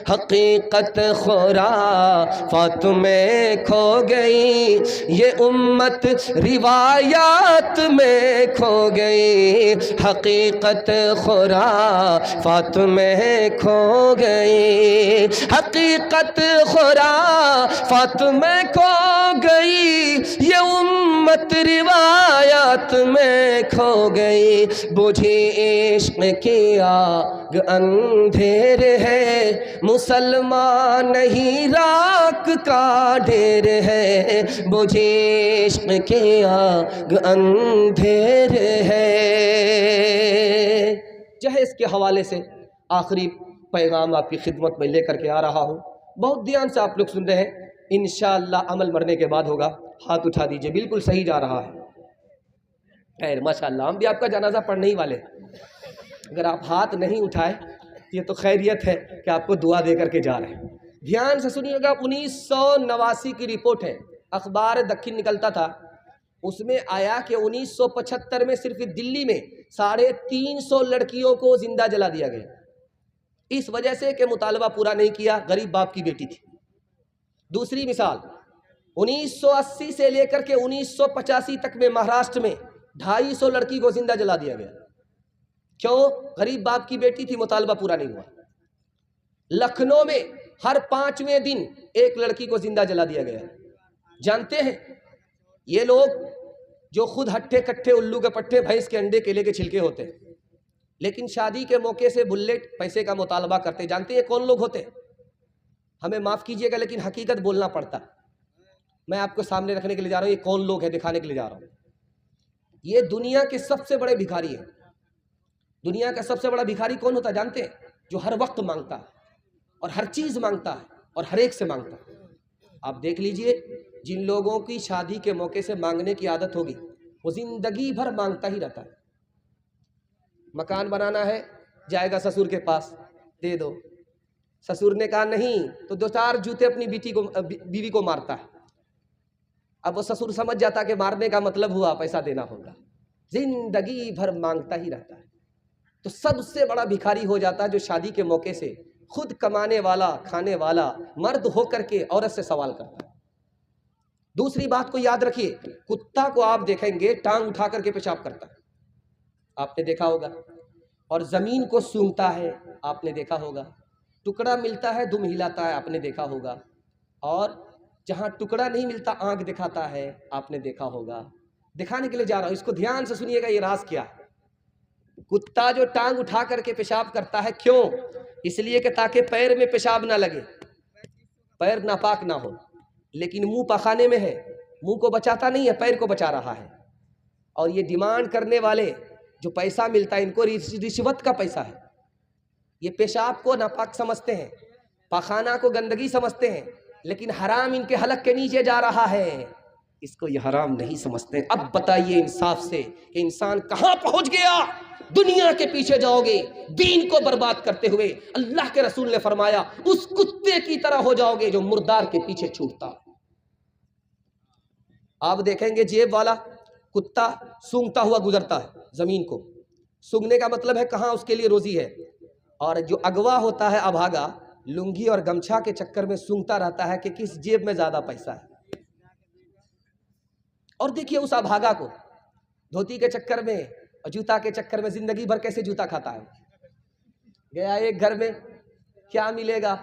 हकीकत खुराफात में खो गई, ये उम्मत रिवायात में खो गई, हकीकत खुराफात में खो गई, हकीकत खुराफात में खो गई, ये उम्मत रिवायात में खो गई। बुझी इश्क की आग अंधेर है, मुसलमान नहीं राख का ढेर है, बुझी इश्क की आग अंधेर है। जहेज के हवाले से आखिरी पैगाम आपकी खिदमत में लेकर के आ रहा हूँ, बहुत ध्यान से आप लोग सुन रहे हैं, इंशाअल्लाह अमल मरने के बाद होगा। हाथ उठा दीजिए, बिल्कुल सही जा रहा है। खैर माशाल्लाह, हम भी आपका जनाजा पढ़ने ही वाले। अगर आप हाथ नहीं उठाए ये तो खैरियत है कि आपको दुआ दे करके जा रहे हैं। ध्यान से सुनिएगा, 1989 की रिपोर्ट है, अखबार दक्षिण निकलता था, उसमें आया कि 1975 में सिर्फ दिल्ली में 350 लड़कियों को जिंदा जला दिया गया, इस वजह से कि मुतालबा पूरा नहीं किया, गरीब बाप की बेटी थी। दूसरी मिसाल, 1980 से लेकर के 1985 तक में महाराष्ट्र में 250 लड़की को जिंदा जला दिया गया। क्यों? गरीब बाप की बेटी थी, मुतालबा पूरा नहीं हुआ। लखनऊ में हर 5वें दिन एक लड़की को जिंदा जला दिया गया। जानते हैं ये लोग जो खुद हट्टे कट्टे उल्लू के पट्टे भैंस के अंडे केले के छिलके होते हैं, लेकिन शादी के मौके से बुलेट पैसे का मुतालबा करते। जानते हैं कौन लोग होते? हमें माफ कीजिएगा लेकिन हकीकत बोलना पड़ता। मैं आपको सामने रखने के लिए जा रहा हूं, ये कौन लोग हैं दिखाने के लिए जा रहा हूं। ये दुनिया के सबसे बड़े भिखारी हैं। दुनिया का सबसे बड़ा भिखारी कौन होता है जानते हैं? जो हर वक्त मांगता है और हर चीज मांगता है और हर एक से मांगता है। आप देख लीजिए, जिन लोगों की शादी के मौके से मांगने की आदत होगी वो जिंदगी भर मांगता ही रहता है। मकान बनाना है, जाएगा ससुर के पास, दे दो। ससुर ने कहा नहीं तो 2-4 जूते अपनी बीवी को मारता है। अब वो ससुर समझ जाता कि मारने का मतलब हुआ पैसा देना होगा, जिंदगी भर मांगता ही रहता है। तो सबसे बड़ा भिखारी हो जाता है जो शादी के मौके से खुद कमाने वाला खाने वाला मर्द होकर के औरत से सवाल करता है। दूसरी बात को याद रखिए, कुत्ता को आप देखेंगे टांग उठा करके पेशाब करता है, आपने देखा होगा, और जमीन को सूंघता है, आपने देखा होगा। टुकड़ा मिलता है दुम हिलाता है, आपने देखा होगा, और जहां टुकड़ा नहीं मिलता आंख दिखाता है, आपने देखा होगा। दिखाने के लिए जा रहा हूं, इसको ध्यान से सुनिएगा, ये राज क्या है। कुत्ता जो टांग उठा करके पेशाब करता है, क्यों? इसलिए कि ताकि पैर में पेशाब ना लगे, पैर नापाक ना हो, लेकिन मुंह पखाने में है, मुंह को बचाता नहीं है, पैर को बचा रहा है। और ये डिमांड करने वाले जो पैसा मिलता है, इनको रिश्वत का पैसा है। ये पेशाब को नापाक समझते हैं, पखाना को गंदगी समझते हैं, लेकिन हराम इनके हलक के नीचे जा रहा है, इसको ये हराम नहीं समझते। अब बताइए इंसाफ से कि इंसान कहां पहुंच गया? दुनिया के पीछे जाओगे, दीन को बर्बाद करते हुए। अल्लाह के रसूल ने फरमाया उस कुत्ते की तरह हो जाओगे जो मुर्दार के पीछे छूटता। आप देखेंगे जेब वाला कुत्ता सूंघता हुआ गुजरता है जमीन को। सूंघने का मतलब है कहां उसके लिए रोजी है। और जो अगवा होता है अभागा, लुंगी और गमछा के चक्कर में सूंघता रहता है कि किस जेब में ज्यादा पैसा है। और देखिए उस अभागा को धोती के चक्कर में और जूता के चक्कर में जिंदगी भर कैसे जूता खाता है। गया एक घर में, क्या मिलेगा?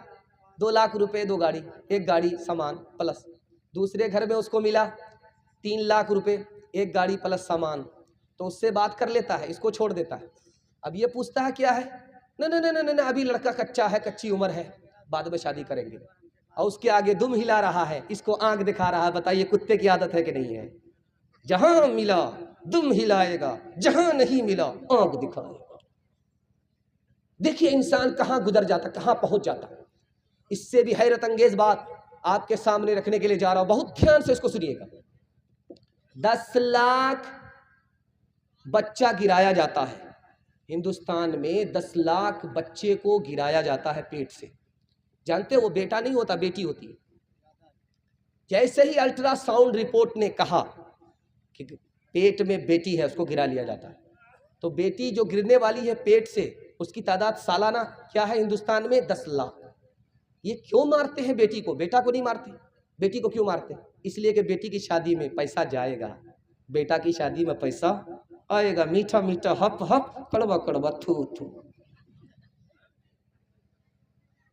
2 लाख रुपए 2 गाड़ी, एक गाड़ी सामान प्लस। दूसरे घर में उसको मिला 3 लाख रुपए, एक गाड़ी प्लस सामान। तो उससे बात कर लेता है, इसको छोड़ देता है। अब ये पूछता है क्या है? न न न न न अभी लड़का कच्चा है, कच्ची उम्र है, बाद में शादी करेंगे। और उसके आगे दुम हिला रहा है, इसको आंख दिखा रहा है। बताइए कुत्ते की आदत है कि नहीं है? जहां मिला दुम हिलाएगा, जहां नहीं मिला आंख दिखाएगा। देखिए इंसान कहां गुजर जाता, कहां पहुंच जाता। इससे भी हैरत अंगेज बात आपके सामने रखने के लिए जा रहा हूं, बहुत ध्यान से इसको सुनिएगा। 10 लाख बच्चा गिराया जाता है हिंदुस्तान में, 10 लाख बच्चे को गिराया जाता है पेट से। जानते हो वो बेटा नहीं होता, बेटी होती है। जैसे ही अल्ट्रासाउंड रिपोर्ट ने कहा कि पेट में बेटी है, उसको गिरा लिया जाता है। तो बेटी जो गिरने वाली है पेट से, उसकी तादाद सालाना क्या है हिंदुस्तान में? 10 लाख। ये क्यों मारते हैं बेटी को? बेटा को नहीं मारते। बेटी को क्यों मारते? इसलिए कि बेटी की शादी में पैसा जाएगा, बेटा की शादी में पैसा आएगा। मीठा मीठा हप हप, कड़वा कड़वा थू थू।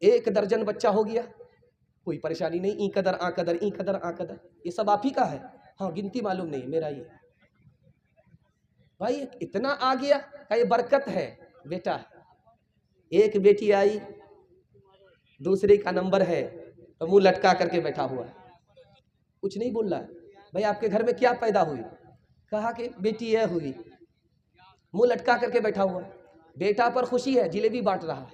1 दर्जन बच्चा हो गया, कोई परेशानी नहीं। ई कदर आ कदर, ई कदर आ कदर, ये सब आप ही का है। हाँ गिनती मालूम नहीं मेरा। ये भाई इतना आ गया का ये बरकत है बेटा। एक बेटी आई, दूसरे का नंबर है तो मुंह लटका करके बैठा हुआ है, कुछ नहीं बोल रहा है। भाई आपके घर में क्या पैदा हुई? कहा कि बेटी है हुई, मुंह लटका करके बैठा हुआ है। बेटा पर खुशी है, जिलेबी बांट रहा है।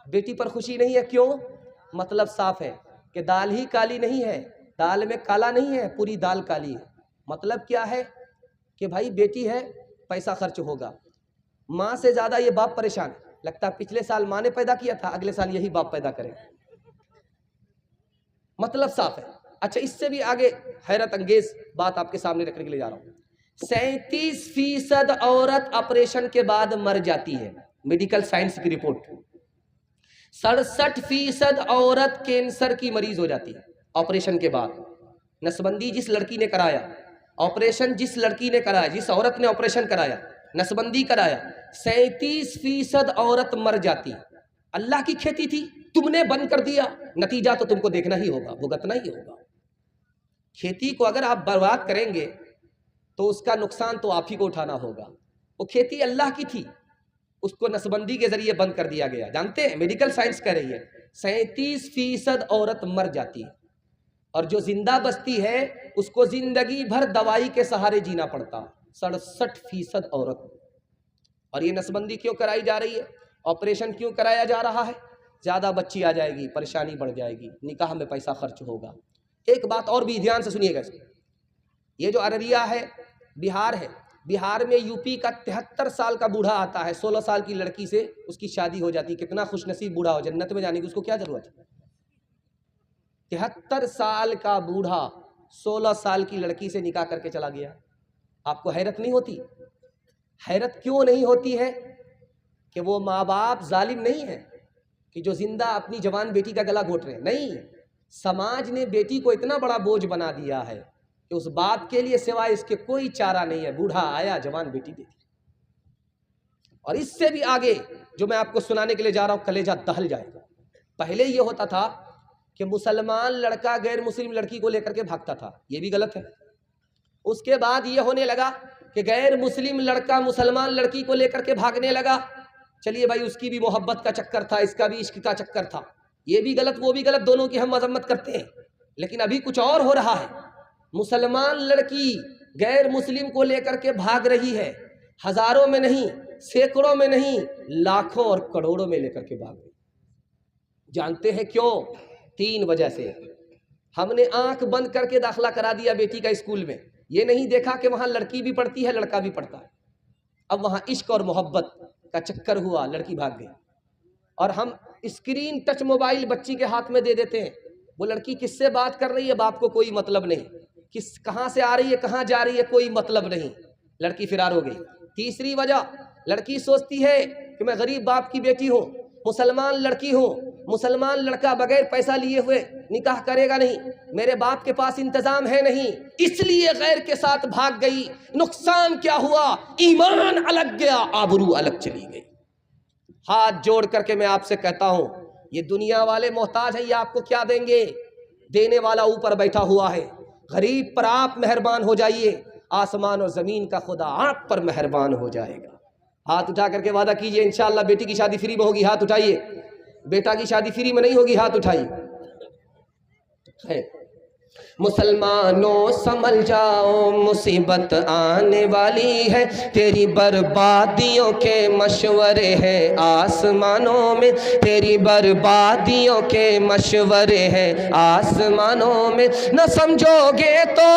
बेटी पर खुशी नहीं है, क्यों? मतलब साफ है कि दाल ही काली नहीं है, दाल में काला नहीं है, पूरी दाल काली है। मतलब क्या है कि भाई बेटी है, पैसा खर्च होगा, माँ से ज़्यादा ये बाप परेशान, लगता है पिछले साल माँ ने पैदा किया था, अगले साल यही बाप पैदा करेगा। मतलब साफ है। अच्छा, इससे भी आगे हैरत अंगेज बात आपके सामने रखने के लिए जा रहा हूँ। 37% औरत ऑपरेशन के बाद मर जाती है, मेडिकल साइंस की रिपोर्ट। 67% औरत कैंसर की मरीज हो जाती है ऑपरेशन के बाद। नसबंदी जिस लड़की ने कराया, ऑपरेशन जिस लड़की ने कराया, जिस औरत ने ऑपरेशन कराया, नसबंदी कराया, 37% औरत मर जाती। अल्लाह की खेती थी, तुमने बंद कर दिया, नतीजा तो तुमको देखना ही होगा, भुगतना ही होगा। खेती को अगर आप बर्बाद करेंगे तो उसका नुकसान तो आप ही को उठाना होगा। वो खेती अल्लाह की थी, उसको नसबंदी के जरिए बंद कर दिया गया। जानते हैं, मेडिकल साइंस कह रही है 37% औरत मर जाती है, और जो जिंदा बचती है उसको जिंदगी भर दवाई के सहारे जीना पड़ता। 67% औरत। और ये नसबंदी क्यों कराई जा रही है, ऑपरेशन क्यों कराया जा रहा है? ज़्यादा बच्ची आ जाएगी, परेशानी बढ़ जाएगी, निकाह में पैसा खर्च होगा। एक बात और भी ध्यान से सुनिएगा, ये जो अररिया है, बिहार है, बिहार में यूपी का 73 साल का बूढ़ा आता है, 16 साल की लड़की से उसकी शादी हो जाती है। कितना खुशनसीब बूढ़ा हो, जन्नत में जाने की उसको क्या जरूरत है? 73 साल का बूढ़ा 16 साल की लड़की से निकाह करके चला गया। आपको हैरत नहीं होती? हैरत क्यों नहीं होती है? कि वो माँ बाप जालिम नहीं है कि जो जिंदा अपनी जवान बेटी का गला घोट रहे हैं। नहीं, समाज ने बेटी को इतना बड़ा बोझ बना दिया है कि उस बाप के लिए सिवाय इसके कोई चारा नहीं है। बूढ़ा आया, जवान बेटी दे दी। और इससे भी आगे जो मैं आपको सुनाने के लिए जा रहा हूं, कलेजा दहल जाएगा। पहले ये होता था कि मुसलमान लड़का गैर मुस्लिम लड़की को लेकर के भागता था, ये भी गलत है। उसके बाद ये होने लगा कि गैर मुस्लिम लड़का मुसलमान लड़की को लेकर के भागने लगा। चलिए भाई, उसकी भी मोहब्बत का चक्कर था, इसका भी इश्क का चक्कर था। ये भी गलत, वो भी गलत, दोनों की हम मजम्मत करते हैं। लेकिन अभी कुछ और हो रहा है। मुसलमान लड़की गैर मुस्लिम को लेकर के भाग रही है, हजारों में नहीं, सैकड़ों में नहीं, लाखों और करोड़ों में लेकर के भाग रही। जानते हैं क्यों? 3 वजह से। हमने आंख बंद करके दाखिला करा दिया बेटी का स्कूल में, ये नहीं देखा कि वहां लड़की भी पढ़ती है, लड़का भी पढ़ता है। अब वहां इश्क और मोहब्बत का चक्कर हुआ, लड़की भाग गई। और हम स्क्रीन टच मोबाइल बच्ची के हाथ में दे देते हैं। वो लड़की किससे बात कर रही है, बाप को कोई मतलब नहीं, किस कहां से आ रही है, कहां जा रही है, कोई मतलब नहीं, लड़की फिरार हो गई। तीसरी वजह, लड़की सोचती है कि मैं गरीब बाप की बेटी हूं, मुसलमान लड़की हूं, मुसलमान लड़का बगैर पैसा लिए हुए निकाह करेगा नहीं, मेरे बाप के पास इंतजाम है नहीं, इसलिए गैर के साथ भाग गई। नुकसान क्या हुआ? ईमान अलग गया, आबरू अलग चली गई। हाथ जोड़ करके मैं आपसे कहता हूं, ये दुनिया वाले मोहताज हैं, ये आपको क्या देंगे? देने वाला ऊपर बैठा हुआ है। गरीब पर आप मेहरबान हो जाइए, आसमान और जमीन का खुदा आप पर मेहरबान हो जाएगा। हाथ उठा करके वादा कीजिए, इंशाअल्लाह बेटी की शादी फ्री में होगी, हाथ उठाइए। बेटा की शादी फ्री में नहीं होगी, हाथ उठाइए। मुसलमानों संभल जाओ, मुसीबत आने वाली है, तेरी बर्बादियों के मशवरे हैं आसमानों में, तेरी बर्बादियों के मशवरे हैं आसमानों में। न समझोगे तो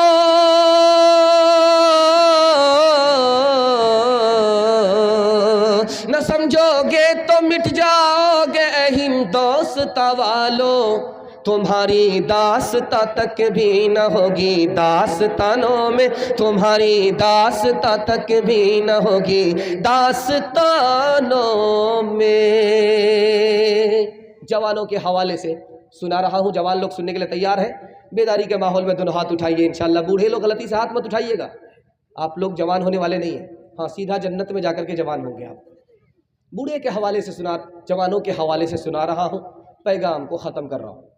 न समझोगे तो मिट जाओगे अहिम दोस्ता वालों, तुम्हारी दास्ता तक भी न होगी दास्तानों में, तुम्हारी दास्ता तक भी न होगी दास्तानों में। जवानों के हवाले से सुना रहा हूँ, जवान लोग सुनने के लिए तैयार हैं? बेदारी के माहौल में दोनों हाथ उठाइए इंशाअल्लाह। बूढ़े लोग गलती से हाथ मत उठाइएगा, आप लोग जवान होने वाले नहीं हैं। हाँ, सीधा जन्नत में जाकर के जवान होंगे आप। बूढ़े के हवाले से सुना, जवानों के हवाले से सुना रहा हूँ, पैगाम को ख़त्म कर रहा हूँ।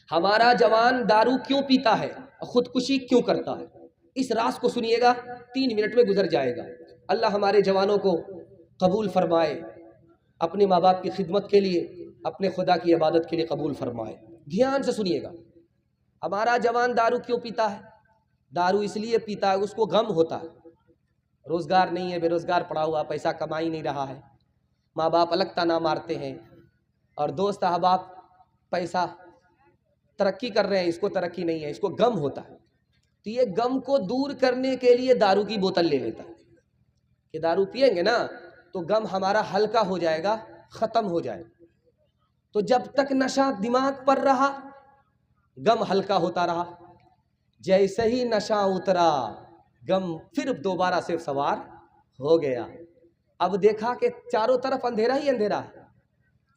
हमारा जवान दारू क्यों पीता है, खुदकुशी क्यों करता है, इस राज को सुनिएगा, 3 मिनट में गुजर जाएगा। अल्लाह हमारे जवानों को कबूल फरमाए, अपने माँ बाप की खिदमत के लिए, अपने खुदा की इबादत के लिए कबूल फरमाए। ध्यान से सुनिएगा, हमारा जवान दारू क्यों पीता है? दारू इसलिए पीता है, उसको गम होता है, रोज़गार नहीं है, बेरोज़गार पड़ा हुआ, पैसा कमा ही नहीं रहा है, माँ बाप अलग ताना मारते हैं, और दोस्त अहबाब पैसा तरक्की कर रहे हैं, इसको तरक्की नहीं है, इसको गम होता है। तो ये गम को दूर करने के लिए दारू की बोतल ले लेता है कि दारू पिएंगे ना तो गम हमारा हल्का हो जाएगा, ख़त्म हो जाएगा। तो जब तक नशा दिमाग पर रहा गम हल्का होता रहा, जैसे ही नशा उतरा गम फिर दोबारा से सवार हो गया। अब देखा कि चारों तरफ अंधेरा ही अंधेरा है।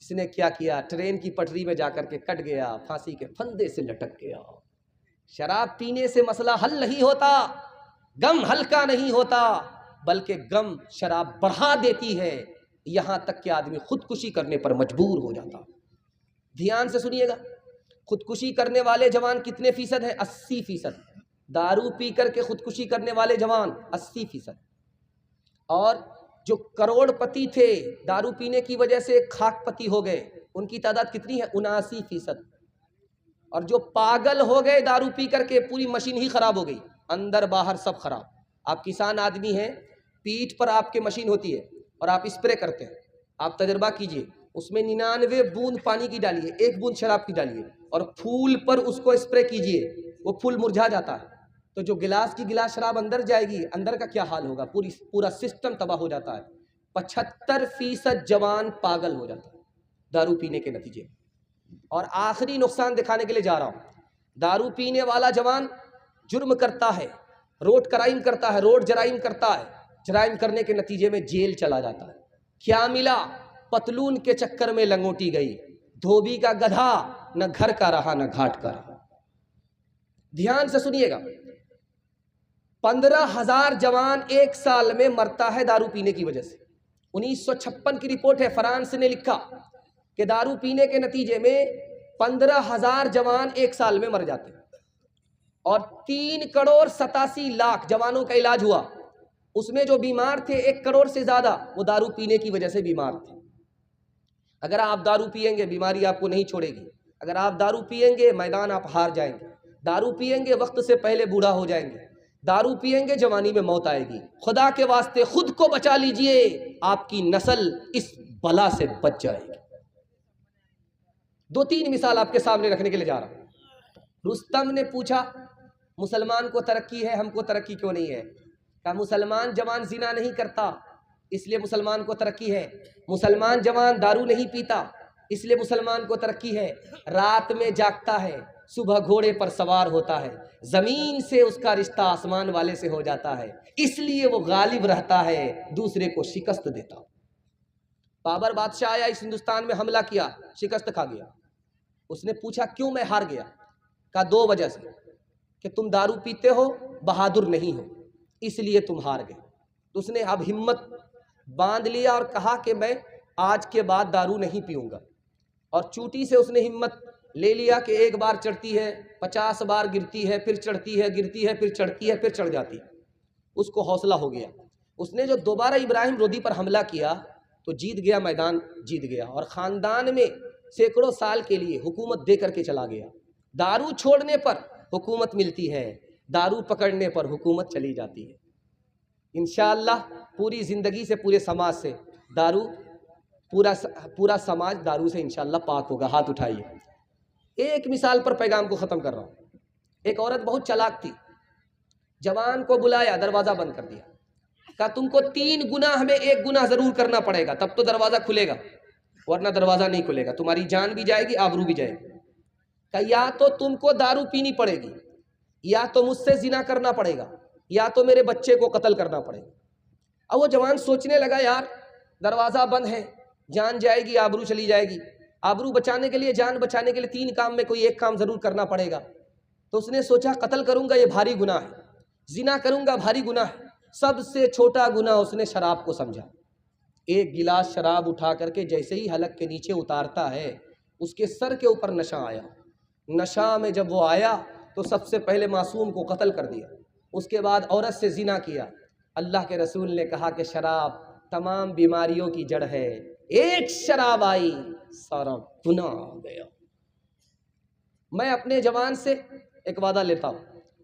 इसने क्या किया, ट्रेन की पटरी में जाकर के कट गया, फांसी के फंदे से लटक गया। शराब पीने से मसला हल नहीं होता, गम हल्का नहीं होता, बल्कि गम शराब बढ़ा देती है, यहां तक कि आदमी खुदकुशी करने पर मजबूर हो जाता। ध्यान से सुनिएगा, खुदकुशी करने वाले जवान कितने फीसद है? 80%। दारू पी करके खुदकुशी करने वाले जवान 80%। और जो करोड़पति थे दारू पीने की वजह से खाकपति हो गए, उनकी तादाद कितनी है? 79%। और जो पागल हो गए दारू पी करके, पूरी मशीन ही खराब हो गई, अंदर बाहर सब खराब। आप किसान आदमी हैं, पीठ पर आपके मशीन होती है और आप स्प्रे करते हैं, आप तजर्बा कीजिए, उसमें 99 बूंद पानी की डालिए, 1 बूंद शराब की डालिए और फूल पर उसको स्प्रे कीजिए, वो फूल मुरझा जाता है। तो जो गिलास की गिलास शराब अंदर जाएगी, अंदर का क्या हाल होगा? पूरा सिस्टम तबाह हो जाता है। 75% जवान पागल हो जाता है दारू पीने के नतीजे। और आखिरी नुकसान दिखाने के लिए जा रहा हूं, दारू पीने वाला जवान जुर्म करता है, रोड क्राइम करता है, रोड जराइम करता है, जराइम करने के नतीजे में जेल चला जाता है। क्या मिला? पतलून के चक्कर में लंगोटी गई, धोबी का गधा, न घर का रहा न घाट का रहा। ध्यान से सुनिएगा, 15,000 जवान एक साल में मरता है दारू पीने की वजह से। 1956 की रिपोर्ट है, फ्रांस ने लिखा कि दारू पीने के नतीजे में 15,000 जवान एक साल में मर जाते हैं। और 3,87,00,000 जवानों का इलाज हुआ, उसमें जो बीमार थे 1 करोड़ से ज्यादा वो दारू पीने की वजह से बीमार थे। अगर आप दारू पिएंगे बीमारी आपको नहीं छोड़ेगी, अगर आप दारू पिएंगे मैदान आप हार जाएंगे, दारू पिएंगे वक्त से पहले बूढ़ा हो जाएंगे, दारू पिएंगे जवानी में मौत आएगी। खुदा के वास्ते खुद को बचा लीजिए, आपकी नस्ल इस बला से बच जाएगी। 2-3 मिसाल आपके सामने रखने के लिए जा रहा हूं। रुस्तम ने पूछा, मुसलमान को तरक्की है, हमको तरक्की क्यों नहीं है? कहा मुसलमान जवान जिना नहीं करता इसलिए मुसलमान को तरक्की है, मुसलमान जवान दारू नहीं पीता इसलिए मुसलमान को तरक्की है, रात में जागता है, सुबह घोड़े पर सवार होता है, जमीन से उसका रिश्ता आसमान वाले से हो जाता है, इसलिए वो गालिब रहता है, दूसरे को शिकस्त देता। बाबर बादशाह आया, इस हिंदुस्तान में हमला किया, शिकस्त खा गया। उसने पूछा क्यों मैं हार गया? कहा 2 वजह से, कि तुम दारू पीते हो, बहादुर नहीं हो, इसलिए तुम हार गए। तो उसने अब हिम्मत बांध लिया और कहा कि मैं आज के बाद दारू नहीं पीऊंगा। और चूटी से उसने हिम्मत ले लिया कि एक बार चढ़ती है, 50 बार गिरती है, फिर चढ़ती है, गिरती है, फिर चढ़ती है, फिर चढ़ जाती है। उसको हौसला हो गया। उसने जो दोबारा इब्राहिम लोदी पर हमला किया तो जीत गया, मैदान जीत गया और ख़ानदान में सैकड़ों साल के लिए हुकूमत दे करके चला गया। दारू छोड़ने पर हुकूमत मिलती है, दारू पकड़ने पर हुकूमत चली जाती है। इंशाअल्लाह पूरी ज़िंदगी से, पूरे समाज से दारू, पूरा समाज दारू से इंशाअल्लाह पाक होगा। हाथ उठाइए। एक मिसाल पर पैगाम को ख़त्म कर रहा हूँ। एक औरत बहुत चालाक थी, जवान को बुलाया, दरवाज़ा बंद कर दिया, कहा तुमको 3 गुनाह में 1 गुनाह ज़रूर करना पड़ेगा, तब तो दरवाज़ा खुलेगा, वरना दरवाज़ा नहीं खुलेगा, तुम्हारी जान भी जाएगी, आबरू भी जाएगी। कहा या तो तुमको दारू पीनी पड़ेगी, या तो मुझसे जिना करना पड़ेगा, या तो मेरे बच्चे को कत्ल करना पड़ेगा। अब वो जवान सोचने लगा, यार दरवाज़ा बंद है, जान जाएगी, आबरू चली जाएगी, आबरू बचाने के लिए, जान बचाने के लिए 3 काम में कोई एक काम ज़रूर करना पड़ेगा। तो उसने सोचा कत्ल करूँगा ये भारी गुनाह है, जिना करूँगा भारी गुनाह है, सबसे छोटा गुनाह उसने शराब को समझा। एक गिलास शराब उठा करके जैसे ही हलक के नीचे उतारता है, उसके सर के ऊपर नशा आया। नशा में जब वो आया तो सबसे पहले मासूम को कत्ल कर दिया, उसके बाद औरत से जिना किया। अल्लाह के रसूल ने कहा कि शराब तमाम बीमारियों की जड़ है, एक शराब आई सारा गुनाह आ गया। मैं अपने जवान से एक वादा लेता हूँ,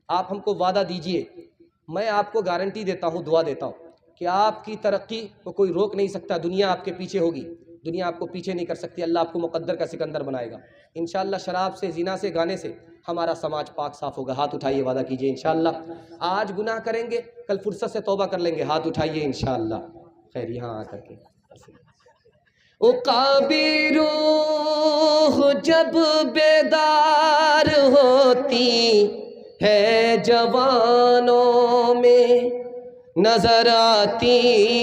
आप हमको वादा दीजिए, मैं आपको गारंटी देता हूँ, दुआ देता हूँ कि आपकी तरक्की को कोई रोक नहीं सकता, दुनिया आपके पीछे होगी, दुनिया आपको पीछे नहीं कर सकती। अल्लाह आपको मुकद्दर का सिकंदर बनाएगा इंशाअल्लाह। शराब से, ज़िना से, गाने से हमारा समाज पाक साफ़ होगा। हाथ उठाइए, वादा कीजिए इंशाअल्लाह। आज गुनाह करेंगे, कल फुर्सत से तौबा कर लेंगे। हाथ उठाइए इंशाअल्लाह। खैर यहाँ आकर के उक़ाबी रूह जब बेदार होती है जवानों में, नजर आती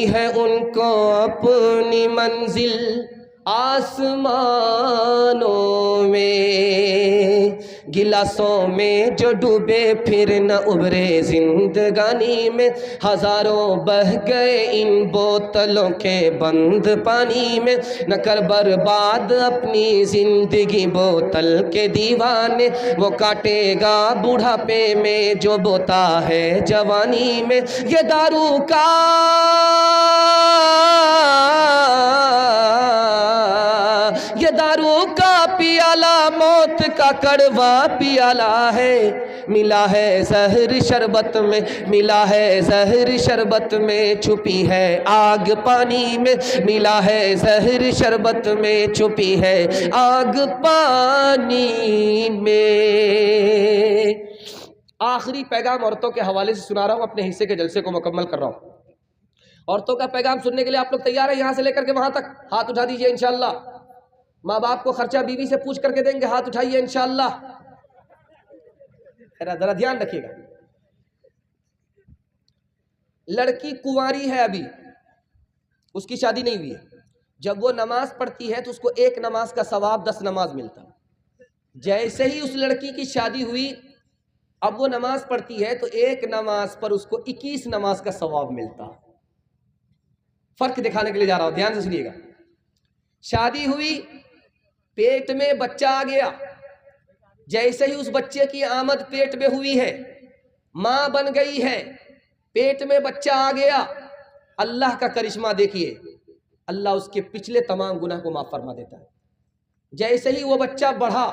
है उनको अपनी मंजिल आसमानों में। गिलासों में जो डूबे फिर न उभरे जिंदगानी में, हजारों बह गए इन बोतलों के बंद पानी में। न कर बर्बाद अपनी जिंदगी बोतल के दीवाने, वो काटेगा बुढ़ापे में जो बोता है जवानी में। ये दारू का पियाला मौत का कड़वा पियाला है। मिला है जहर शरबत में, मिला है जहर शरबत में, छुपी है आग पानी में। मिला है जहर शरबत में, छुपी है आग पानी में। आखिरी पैगाम औरतों के हवाले से सुना रहा हूँ, अपने हिस्से के जलसे को मुकम्मल कर रहा हूँ। औरतों का पैगाम सुनने के लिए आप लोग तैयार हैं? यहाँ से लेकर के वहाँ तक हाथ उठा दीजिए इंशाअल्लाह। माँ बाप को खर्चा बीवी से पूछ करके देंगे, हाथ उठाइए इंशाअल्लाह। जरा ध्यान रखिएगा। लड़की कुंवारी है, अभी उसकी शादी नहीं हुई है। जब वो नमाज पढ़ती है तो उसको एक नमाज का सवाब 10 नमाज मिलता है। जैसे ही उस लड़की की शादी हुई, अब वो नमाज पढ़ती है तो एक नमाज पर उसको 21 नमाज का सवाब मिलता है। फर्क दिखाने के लिए जा रहा हूं, ध्यान से सुनिएगा। शादी हुई, पेट में बच्चा आ गया। जैसे ही उस बच्चे की आमद पेट में हुई है, मां बन गई है, पेट में बच्चा आ गया। अल्लाह का करिश्मा देखिए, अल्लाह उसके पिछले तमाम गुनाह को माफ फरमा देता है। जैसे ही वो बच्चा बढ़ा,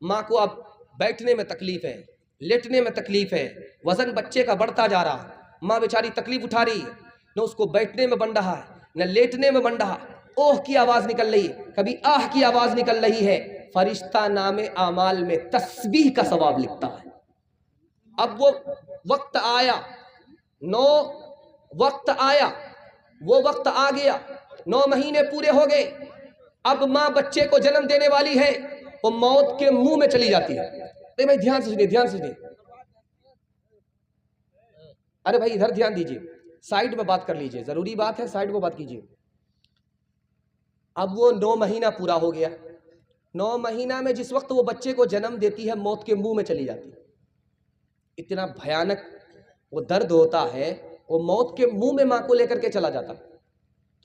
मां को अब बैठने में तकलीफ है, लेटने में तकलीफ है, वजन बच्चे का बढ़ता जा रहा है। मां बेचारी तकलीफ उठा रही है, न उसको बैठने में बन रहा है, न लेटने में बन रहा है। ओह की आवाज निकल रही है, कभी आह की आवाज निकल रही है। फरिश्ता नामे आमाल में तस्बीह का सवाब लिखता है। अब वो वक्त आया, वक्त आया, वो वक्त आ गया, 9 महीने पूरे हो गए। अब माँ बच्चे को जन्म देने वाली है, वो मौत के मुंह में चली जाती है। अरे भाई ध्यान से सुनिए, ध्यान से सुनिए। अरे भाई इधर ध्यान दीजिए, साइड में बात कर लीजिए, जरूरी बात है, साइड में बात कीजिए। अब वो 9 महीना पूरा हो गया। 9 महीना में जिस वक्त वो बच्चे को जन्म देती है, मौत के मुंह में चली जाती है। इतना भयानक वो दर्द होता है, वो मौत के मुंह में मां को लेकर के चला जाता।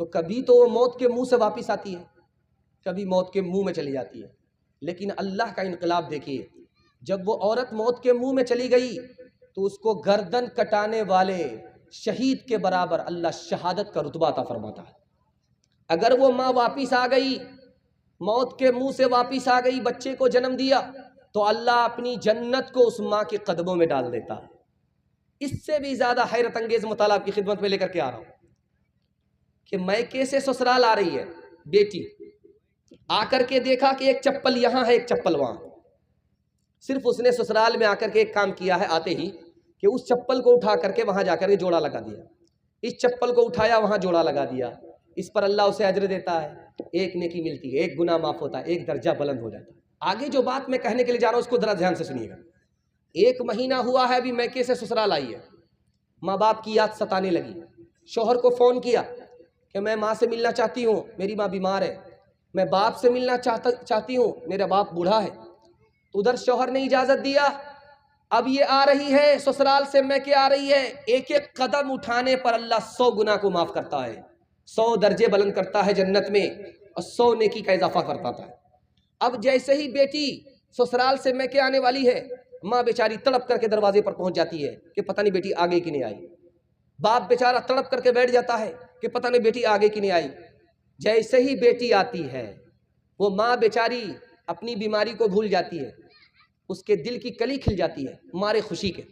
तो कभी तो वो मौत के मुंह से वापस आती है, कभी मौत के मुंह में चली जाती है। लेकिन अल्लाह का इनकलाब देखिए, जब वो औरत मौत के मुंह में चली गई तो उसको गर्दन कटाने वाले शहीद के बराबर अल्लाह शहादत का रुतबा अता फरमाता है। अगर वो माँ वापिस आ गई, मौत के मुंह से वापिस आ गई, बच्चे को जन्म दिया, तो अल्लाह अपनी जन्नत को उस माँ के कदमों में डाल देता है। इससे भी ज्यादा हैरत अंगेज मुताला की खिदमत में लेकर के आ रहा हूं कि मैके से ससुराल आ रही है बेटी, आकर के देखा कि एक चप्पल यहां है, एक चप्पल वहां। सिर्फ उसने ससुराल में आकर के एक काम किया है आते ही, कि उस चप्पल को उठा करके वहां जाकर के जोड़ा लगा दिया, इस चप्पल को उठाया वहां जोड़ा लगा दिया। इस पर अल्लाह उसे अजर देता है, एक नेकी मिलती है, एक गुनाह माफ होता है, एक दर्जा बुलंद हो जाता है। आगे जो बात मैं कहने के लिए जा रहा हूं उसको जरा ध्यान से सुनिएगा। 1 महीना हुआ है अभी मैके से ससुराल आई है, माँ बाप की याद सताने लगी। शौहर को फोन किया कि मैं माँ से मिलना चाहती हूँ, मेरी माँ बीमार है। मैं बाप से मिलना चाहती हूँ, मेरा बाप बूढ़ा है। तो उधर शौहर ने इजाजत दिया। अब ये आ रही है ससुराल से, मैके आ रही है। एक एक कदम उठाने पर अल्लाह 100 गुनाह को माफ करता है, 100 दर्जे बुलंद करता है जन्नत में, और 100 नेकी का इजाफा करता है। अब जैसे ही बेटी ससुराल से मैके आने वाली है, माँ बेचारी तड़प करके दरवाजे पर पहुंच जाती है कि पता नहीं बेटी आगे कि नहीं आई। बाप बेचारा तड़प करके बैठ जाता है कि पता नहीं बेटी आगे कि नहीं आई। जैसे ही बेटी आती है, वो माँ बेचारी अपनी बीमारी को भूल जाती है, उसके दिल की कली खिल जाती है मारे खुशी के,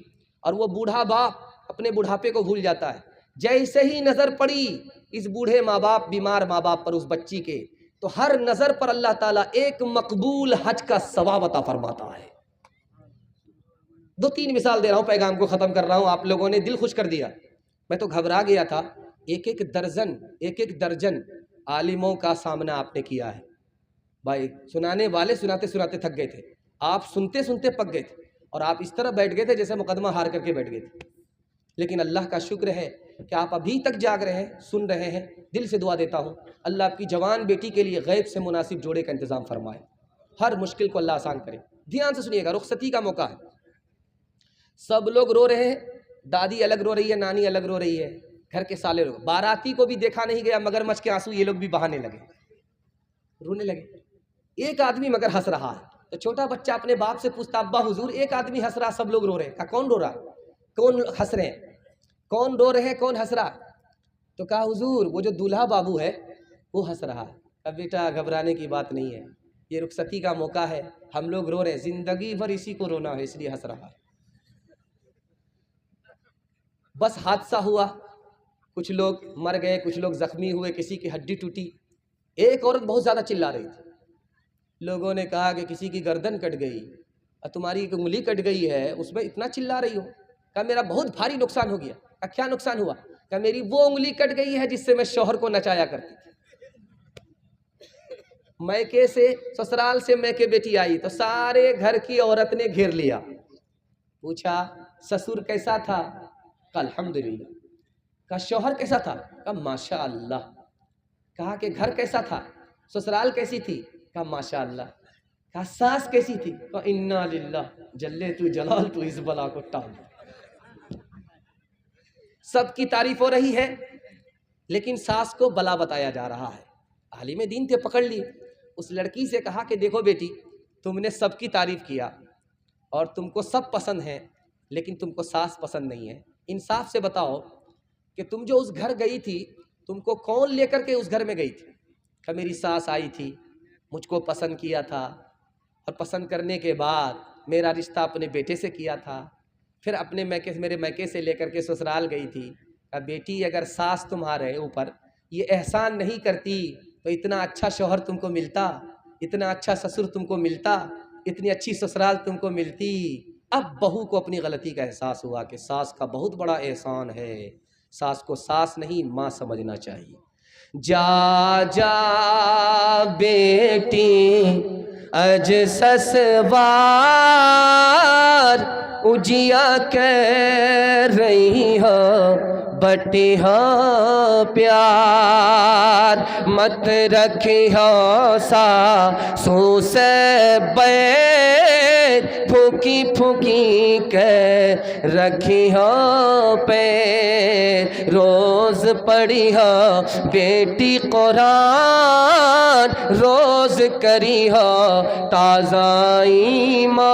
और वो बूढ़ा बाप अपने बुढ़ापे को भूल जाता है। जैसे ही नजर पड़ी इस बूढ़े माँ बाप, बीमार माँ बाप पर, उस बच्ची के, तो हर नज़र पर अल्लाह ताला एक मकबूल हज का सवाब अता फरमाता है। 2-3 मिसाल दे रहा हूँ, पैगाम को ख़त्म कर रहा हूँ। आप लोगों ने दिल खुश कर दिया, मैं तो घबरा गया था। एक एक दर्जन आलिमों का सामना आपने किया है भाई। सुनाने वाले सुनाते सुनाते थक गए थे, आप सुनते सुनते पक गए थे, और आप इस तरह बैठ गए थे जैसे मुकदमा हार करके बैठ गए थे। लेकिन अल्लाह का शुक्र है कि आप अभी तक जाग रहे हैं, सुन रहे हैं। दिल से दुआ देता हूँ अल्लाह आपकी जवान बेटी के लिए गैब से मुनासिब जोड़े का इंतज़ाम फरमाए, हर मुश्किल को अल्लाह आसान करे। ध्यान से सुनिएगा, रुखसती का मौका है, सब लोग रो रहे हैं, दादी अलग रो रही है, नानी अलग रो रही है, घर के साले लोग, बाराती को भी देखा नहीं गया, मगरमच्छ के आंसू ये लोग भी बहाने लगे, रोने लगे। एक आदमी मगर हंस रहा है, तो छोटा बच्चा अपने बाप से पूछता, अब्बा हुजूर एक आदमी हंस रहा, सब लोग रो रहे हैं। कहा कौन रो रहा, कौन हंस रहे हैं, कौन रो रहे हैं, कौन हंस रहा? तो कहा हुजूर वो जो दूल्हा बाबू है वो हंस रहा है। अब बेटा घबराने की बात नहीं है, ये रुखसती का मौका है, हम लोग रो रहे हैं, जिंदगी भर इसी को रोना है इसलिए हंस रहा है। बस हादसा हुआ, कुछ लोग मर गए, कुछ लोग जख्मी हुए, किसी की हड्डी टूटी। एक औरत बहुत ज़्यादा चिल्ला रही थी, लोगों ने कहा कि किसी की गर्दन कट गई और तुम्हारी एक उंगली कट गई है, उसमें इतना चिल्ला रही हो। कहा मेरा बहुत भारी नुकसान हो गया। कहा क्या नुकसान हुआ? कहा मेरी वो उंगली कट गई है जिससे मैं शौहर को नचाया करती थी। मैके से, ससुराल से मैके बेटी आई तो सारे घर की औरत ने घेर लिया, पूछा ससुर कैसा था? कहा अल्हम्दुलिल्लाह। कहा शौहर कैसा था? कहा माशा अल्लाह। कहा कि घर कैसा था, ससुराल कैसी थी? कहा माशा अल्लाह। कहा सास कैसी थी? कहा इन्ना लिल्लाह जल्ले तू जलाल तू इस बला को टाल। सबकी तारीफ हो रही है, लेकिन सास को बला बताया जा रहा है। आलिम दीन थे, पकड़ लिए। उस लड़की से कहा कि देखो बेटी, तुमने सबकी तारीफ किया और तुमको सब पसंद है, लेकिन तुमको सास पसंद नहीं है। इंसाफ से बताओ कि तुम जो उस घर गई थी, तुमको कौन लेकर के उस घर में गई थी? कि मेरी सास आई थी, मुझको पसंद किया था, और पसंद करने के बाद मेरा रिश्ता अपने बेटे से किया था, फिर अपने मेरे मैके से लेकर के ससुराल गई थी। अब बेटी अगर सास तुम्हारे ऊपर ये एहसान नहीं करती तो इतना अच्छा शौहर तुमको मिलता, इतना अच्छा ससुर तुमको मिलता, इतनी अच्छी ससुराल तुमको मिलती। अब बहू को अपनी गलती का एहसास हुआ कि सास का बहुत बड़ा एहसान है, सास को सास नहीं माँ समझना चाहिए। जा जा बेटी अज ससवार उजिया कह रही हो बटी हो प्यार, मत रखी हो सासू से बैर, फूकी फूकी के रखी हो पैर। रोज पढ़ी हो बेटी कुरान, रोज करी हो ताज़ा ईमान।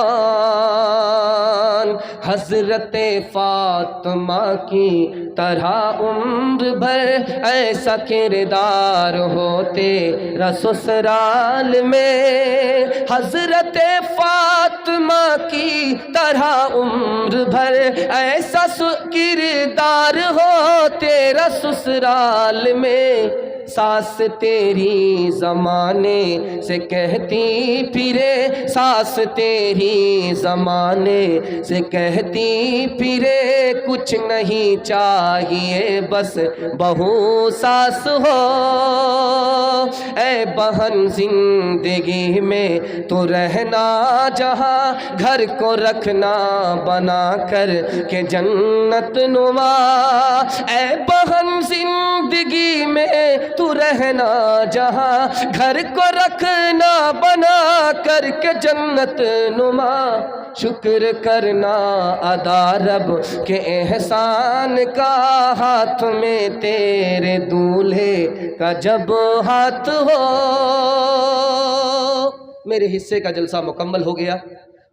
हज़रत फातिमा की तरह उम्र भर ऐसा किरदार हो तेरा ससुराल में। हज़रत फातिमा की तरह उम्र भर ऐसा किरदार हो तेरा ससुराल में। सास तेरी ज़माने से कहती फिरे, सास तेरी ज़माने से कहती फिरे, कुछ नहीं चाहिए बस बहू सास हो। ऐ बहन जिंदगी में तो रहना जहाँ, घर को रखना बना कर के जन्नत नुमा। ऐ बहन जिंदगी में तू रहना जहाँ, घर को रखना बना कर के जन्नत नुमा। शुक्र करना अदा रब के एहसान का, हाथ में तेरे दूल्हे का जब हाथ हो। मेरे हिस्से का जलसा मुकम्मल हो गया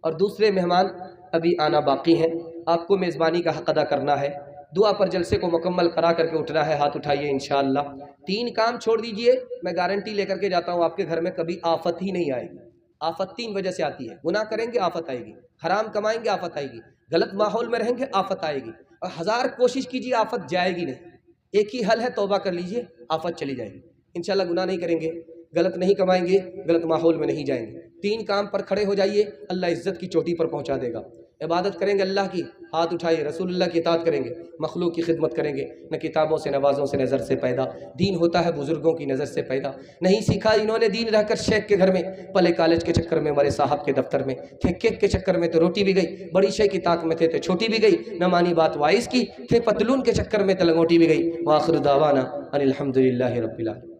और दूसरे मेहमान अभी आना बाकी हैं। आपको मेज़बानी का हक़ अदा करना है, दुआ पर जलसे को मुकम्मल करा करके उठना है। हाथ उठाइए इंशाअल्लाह। 3 काम छोड़ दीजिए, मैं गारंटी लेकर के जाता हूँ आपके घर में कभी आफत ही नहीं आएगी। आफत 3 वजह से आती है, गुनाह करेंगे आफत आएगी, हराम कमाएंगे आफत आएगी, गलत माहौल में रहेंगे आफत आएगी, और 1000 कोशिश कीजिए आफत जाएगी नहीं। एक ही हल है, तौबा कर लीजिए, आफत चली जाएगी। इंशाल्लाह गुनाह नहीं करेंगे, गलत नहीं कमाएंगे, गलत माहौल में नहीं जाएंगे। 3 काम पर खड़े हो जाइए, अल्लाह इज़्ज़त की चोटी पर पहुंचा देगा। इबादत करेंगे अल्लाह की, हाथ उठाइए, रसूलुल्लाह की इताअत करेंगे, मखलूक की खिदमत करेंगे। न किताबों से नवाज़ों से नज़र से पैदा, दीन होता है बुज़ुर्गों की नज़र से पैदा। नहीं सीखा इन्होंने दीन रहकर शेख के घर में, पले कॉलेज के चक्कर में, मरे साहब के दफ्तर में थे, केक के चक्कर में तो रोटी भी गई, बड़ी शेख की ताक में थे तो छोटी भी गई, न मानी बात वाइस की, थे पतलून के चक्कर में तो लंगोटी भी गई। वाखिर दावाना अनिल हम्दुलिल्लाहि रब्बिल आलमीन।